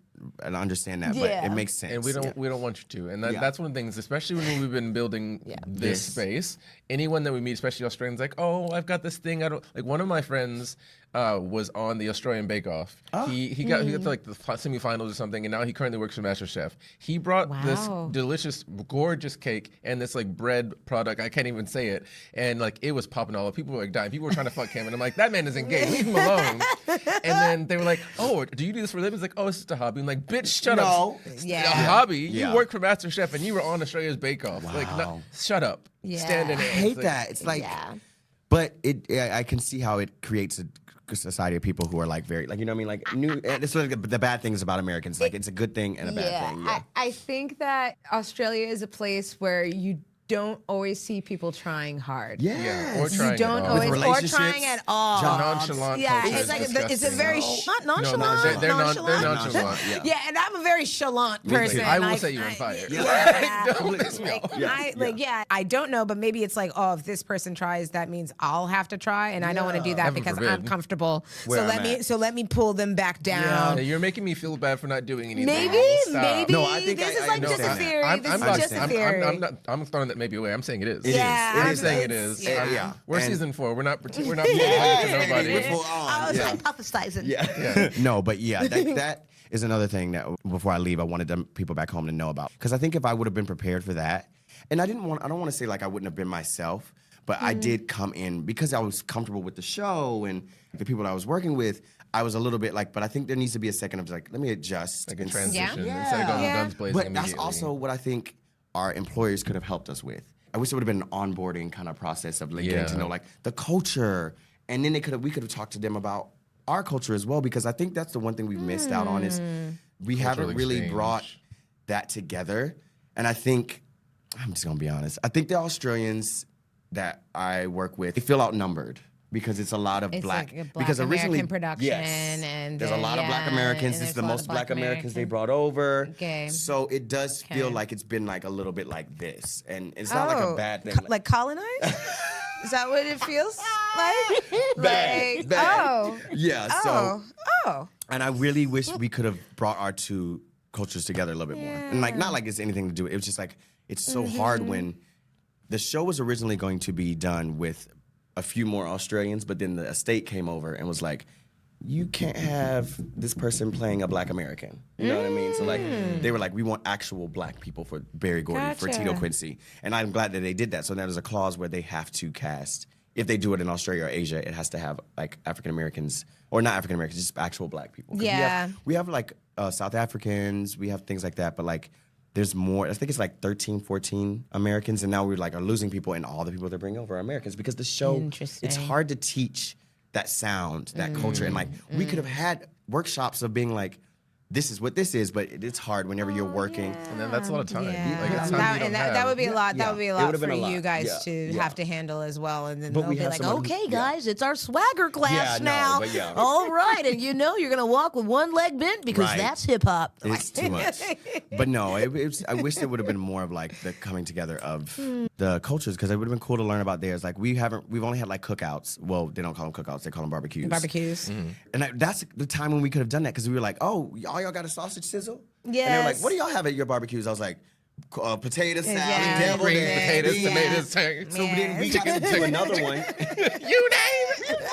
understand that, but it makes sense. and we don't want you to. And that's one of the things, especially when we've been building this space. Anyone that we meet, especially Australians, like, oh, I've got this thing. I don't like. One of my friends was on the Australian Bake Off. He got to like the semifinals or something, and now he currently works for MasterChef. He brought this delicious, gorgeous cake and this like bread product. I can't even say it, and like it was popping all up. People were like dying. People were trying to fuck him, and I'm like, that man isn't gay. Leave him alone. And then they were like, oh, do you do this for a living? He's like, oh, it's just a hobby. I'm like, bitch, shut up. Yeah. A hobby. Yeah. You work for MasterChef, and you were on Australia's Bake Off. Wow. Like, no, shut up. Yeah. Stand in I it. hate It's like- that. It's like, but I can see how it creates a society of people who are like very, like, you know what I mean? Like, and it's like the bad things about Americans. Like, it's a good thing and a bad thing. Yeah. I think that Australia is a place where you don't always see people trying hard. Yeah, or You trying don't at all. always, or relationships, trying at all. Nonchalant Yeah, culture it's is like disgusting. it's a very not nonchalant. No, they're nonchalant. nonchalant. Yeah. Yeah, and I'm a very chalant too. person. I will Like, set you on fire. Yeah. Don't piss me off. I don't know, but maybe it's like, oh, if this person tries, that means I'll have to try, and I don't want to do that Heaven because forbid. I'm comfortable. Where I'm at. So let me pull them back down. Yeah, you're making me feel bad for not doing anything. Maybe. Stop. No, I think this is I like just a understand that. theory. This is just a theory. I'm throwing that maybe away. I'm saying it is. It is. Yeah, I'm saying it is. yeah. We're And- season 4. We're not putting to nobody. We're full on. I was Yeah. hypothesizing. Yeah. No, but yeah, that is another thing that before I leave, I wanted them people back home to know about. Because I think if I would have been prepared for that, and I don't want to say like I wouldn't have been myself, but I did come in because I was comfortable with the show and the people that I was working with. I was a little bit like, but I think there needs to be a second of like, let me adjust. Like a and transition Yeah. instead of going Yeah. guns blazing But that's immediately. also what I think our employers could have helped us with. I wish it would have been an onboarding kind of process of like, getting to know like the culture, and then we could have talked to them about our culture as well, because I think that's the one thing we've missed out on is we haven't really exchange. brought that together. And I think I'm just gonna be honest. I think the Australians that I work with, they feel outnumbered. Because it's a lot of It's black. like a black because originally, American production, yes, and there's a then, lot of black Americans. and This is there's the a lot most of black black Americans they Americans. brought over. Okay. So it does feel Okay. like it's been like a little bit like this, and it's not like a bad thing. Like colonized? Is that what it feels like? Bad. Yeah. So, Oh. and I really wish we could have brought our two cultures together a little bit more. And like, not like it's anything to do. It was just like it's so hard when the show was originally going to be done with a few more Australians, but then the estate came over and was like, you can't have this person playing a black American. You know what I mean? So like, they were like, we want actual black people for Barry Gordy, for Gotcha. Tito Quincy. And I'm glad that they did that. So now there's a clause where they have to cast if they do it in Australia or Asia, it has to have like African Americans, or not African Americans, just actual Black people. 'Cause Yeah. We have like South Africans, we have things like that, but like there's more. I think it's like 13, 14 Americans, and now we're like are losing people, and all the people they bring over are Americans because the show. It's hard to teach that sound, that culture, and like we could have had workshops of being like, this is what this is, but it's hard whenever you're working. And then that's a lot of time. Yeah. Like, it's time you don't have. That would be a lot. That would be a lot would've for been a lot. you guys Yeah. to have to handle as well. And then But they'll we be have like, someone who- okay, guys, it's our swagger class Yeah, no, now. but yeah. All right, and you know you're gonna walk with one leg bent because Right. that's hip hop. It's too much. But no, I wish there would have been more of like the coming together of the cultures, because it would have been cool to learn about theirs. Like we've only had like cookouts. Well, they don't call them cookouts, they call them barbecues. Barbecues. And that's the time when we could have done that, because we were like, oh, y'all got a sausage sizzle? And they were like, Yes. what do y'all have at your barbecues? I was like, potato salad, Yeah. deviled Green eggs, potatoes, beans. tomatoes, So then we got to do another one. you name it.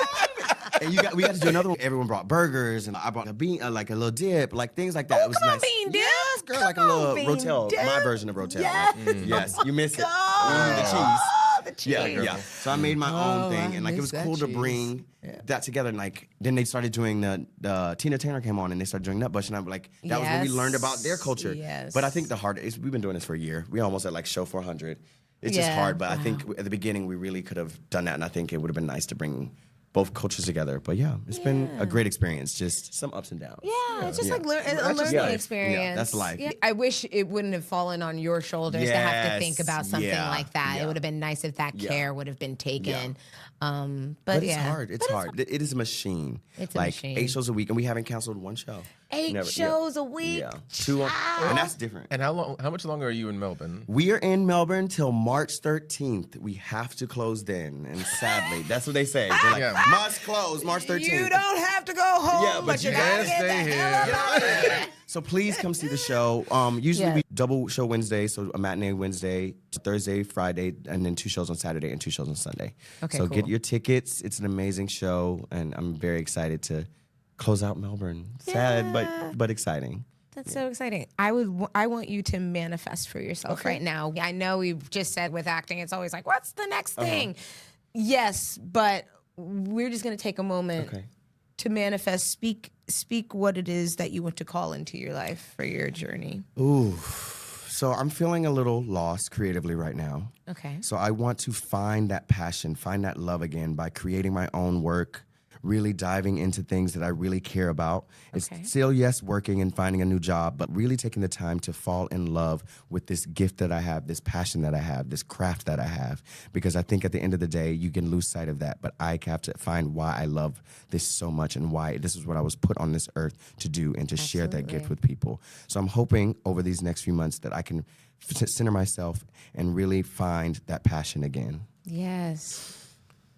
And we got to do another one. Everyone brought burgers, and I brought a bean, like a little dip, like things like that. It was come on, nice. bean dip. Yes, girl, like a Come on, little bean rotel, dip. my version of rotel. Yes. Yes, you miss it. Oh, The cheese. the cheese. Yeah. So I made my own thing, and like it miss was that cool to cheese. bring that together. And like then they started doing the Tina Turner came on, and they started doing Nutbush, and I'm like, that was when we learned about their culture. Yes. But I think the hard is we've been doing this for a year. We almost at like show 400. It's just Yeah. hard, but I think at the beginning we really could have done that, and I think it would have been nice to bring both cultures together. But yeah, it's been a great experience. Just some ups and downs. Yeah, it's just like a That's just learning life. experience. Yeah, that's life. Yeah. I wish it wouldn't have fallen on your shoulders to have to think Yes, about something yeah, like that. yeah. It would have been nice if that Yeah. care would have been taken. But But yeah. it's hard. It's hard. It is a machine. It's a like machine. 8 shows a week, and we haven't canceled one show. 8 shows a week. Yeah, 2, and that's different. And how much longer are you in Melbourne? We are in Melbourne till March 13th. We have to close then, and sadly, that's what they say. They're like, Yeah. must close March 13th. You don't have to go home, Yeah, but you you gotta gotta get the stay hell here. up out of here. So please come see the show. Usually Yeah. we double show Wednesday, so a matinee Wednesday, Thursday, Friday, and then 2 shows on Saturday and 2 shows on Sunday. Okay, so cool. get your tickets. It's an amazing show, and I'm very excited to close out Melbourne. Sad, but exciting. That's so exciting. I want you to manifest for yourself right now. I know we've just said with acting, it's always like, what's the next thing? Yes, but we're just gonna take a moment Okay. to manifest. Speak what it is that you want to call into your life for your journey. Ooh. So I'm feeling a little lost creatively right now. Okay. So I want to find that passion, find that love again by creating my own work, really diving into things that I really care about. Okay. It's still, yes, working and finding a new job, but really taking the time to fall in love with this gift that I have, this passion that I have, this craft that I have. Because I think at the end of the day, you can lose sight of that. But I have to find why I love this so much and why this is what I was put on this earth to do and to share that gift with people. So I'm hoping over these next few months that I can center myself and really find that passion again. Yes.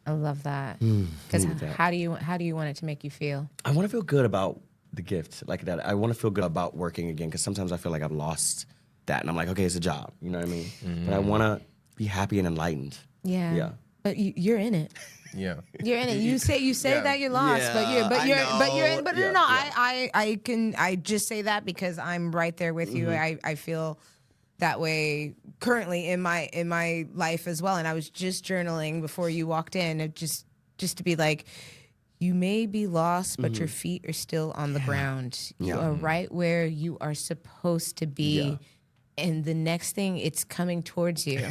I love that. Because how do you want it to make you feel? I want to feel good about the gift like that. I want to feel good about working again, because sometimes I feel like I've lost that, and I'm like, okay, it's a job, you know what I mean? But I want to be happy and enlightened. Yeah. Yeah. But you're in it. Yeah. You're in it. You say Yeah. that you're lost, Yeah, but you're in. But Yeah, no. yeah. I just say that because I'm right there with you. I feel that way currently in my life as well. And I was just journaling before you walked in, just to be like, you may be lost, but your feet are still on the ground. You Yeah. are right where you are supposed to be. Yeah. And the next thing, it's coming towards you.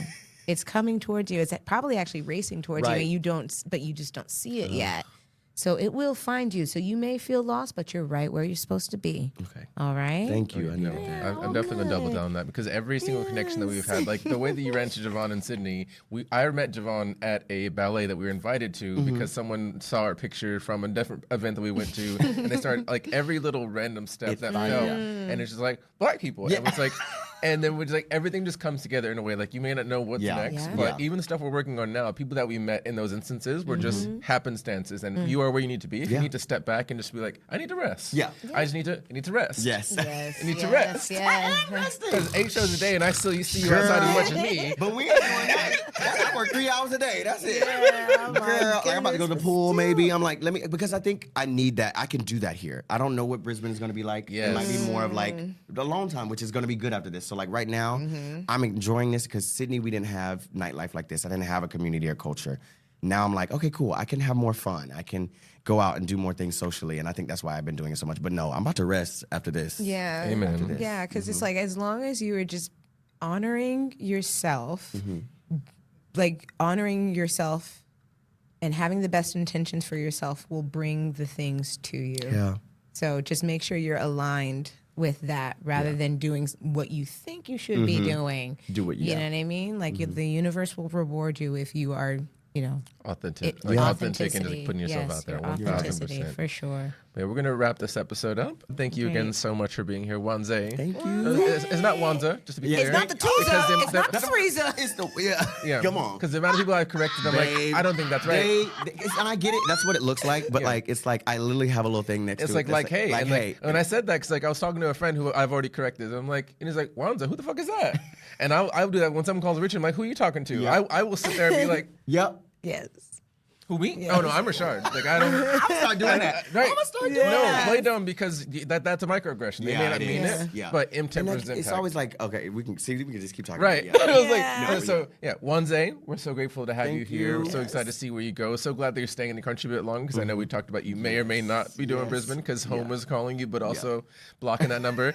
It's coming towards you. It's probably actually racing towards you, Right. and but you just don't see it yet. So it will find you. So you may feel lost, but you're right where you're supposed to be. Okay. All right? Thank you. I No, know that. I'm definitely gonna double down on that, because every single connection that we've had, like the way that you ran to Javon and Sydney, I met Javon at a ballet that we were invited to because someone saw our picture from a different event that we went to, and they started like every little random step that fell, and it's just like Black people, and it's like. And then we're just like, everything just comes together in a way. Like, you may not know what's next, Yeah. but Yeah. even the stuff we're working on now, people that we met in those instances were just happenstances. And you are where you need to be. If you Yeah. need to step back and just be like, I need to rest. Yeah. I need to rest. Yes. Yes, I need to yes, rest. yes. Because 8 shows a day, and I still see you outside as much as me. But we ain't doing that. I work 3 hours a day. That's it. Oh my Girl, like, I'm about to go to the goodness, pool maybe. I'm like, because I think I need that. I can do that here. I don't know what Brisbane is going to be like. It might be more of like the alone time, which is going to be good after this. So like right now, I'm enjoying this because Sydney, we didn't have nightlife like this. I didn't have a community or culture. now I'm like, okay, cool. I can have more fun. I can go out and do more things socially. And I think that's why I've been doing it so much. But no, I'm about to rest after this. Yeah. Amen. Yeah, because it's like as long as you are just honoring yourself, like honoring yourself and having the best intentions for yourself will bring the things to you. Yeah. So just make sure you're aligned with that rather than doing what you think you should be doing. Do what you know what I mean? Like the universe will reward you if you are, authentic and just putting yourself out there. Authenticity, 1000%. for sure. Yeah, we're gonna wrap this episode up. Thank you again so much for being here, Wonza. Thank you. It's not Wonza, just to be clear. It's not the Tuza. It's not the Threeza. It's the Come on. Because the amount of people I've corrected, I'm like, I don't think that's right. And I get it. That's what it looks like. But like, it's like I literally have a little thing next to it. It's like, hey. And hey. When I said that, because like I was talking to a friend who I've already corrected. I'm like, and he's like, Wonza, who the fuck is that? And I'll do that when someone calls Ri'chard. I'm like, who are you talking to? Yep. I will sit there and be like, yep. Yes. Who, me? Yeah. Oh, no, I'm Ri'chard. Like, I don't... I'm gonna start doing that. Right. I'm gonna start doing that. No, play dumb because that's a microaggression. They may not mean it, but M10%. It's always like, okay, we can just keep talking right. about it. I was like, Wonza, we're so grateful to have you here. We're so excited to see where you go. So glad that you're staying in the country a bit long because I know we talked about you may or may not be doing Brisbane because home is calling you, but also blocking that number.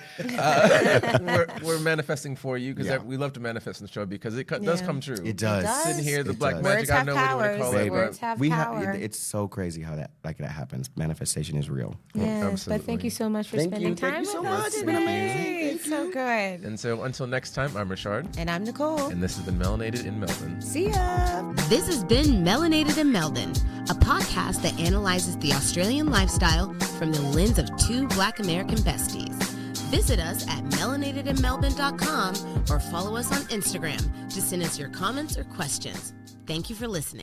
We're manifesting for you because we love to manifest in the show because it does come true. It does. Sitting here, the black Words magic, I know what you want to call it. Words have power. It's so crazy how that happens. Manifestation is real. Yes, but thank you so much for spending time with us. It's been amazing. It's so good. And so until next time, I'm Ri'chard. And I'm Nicole. And this has been Melanated in Melbourne. See ya. This has been Melanated in Melbourne, a podcast that analyzes the Australian lifestyle from the lens of two Black American besties. Visit us at melanatedinmelbourne.com or follow us on Instagram to send us your comments or questions. Thank you for listening.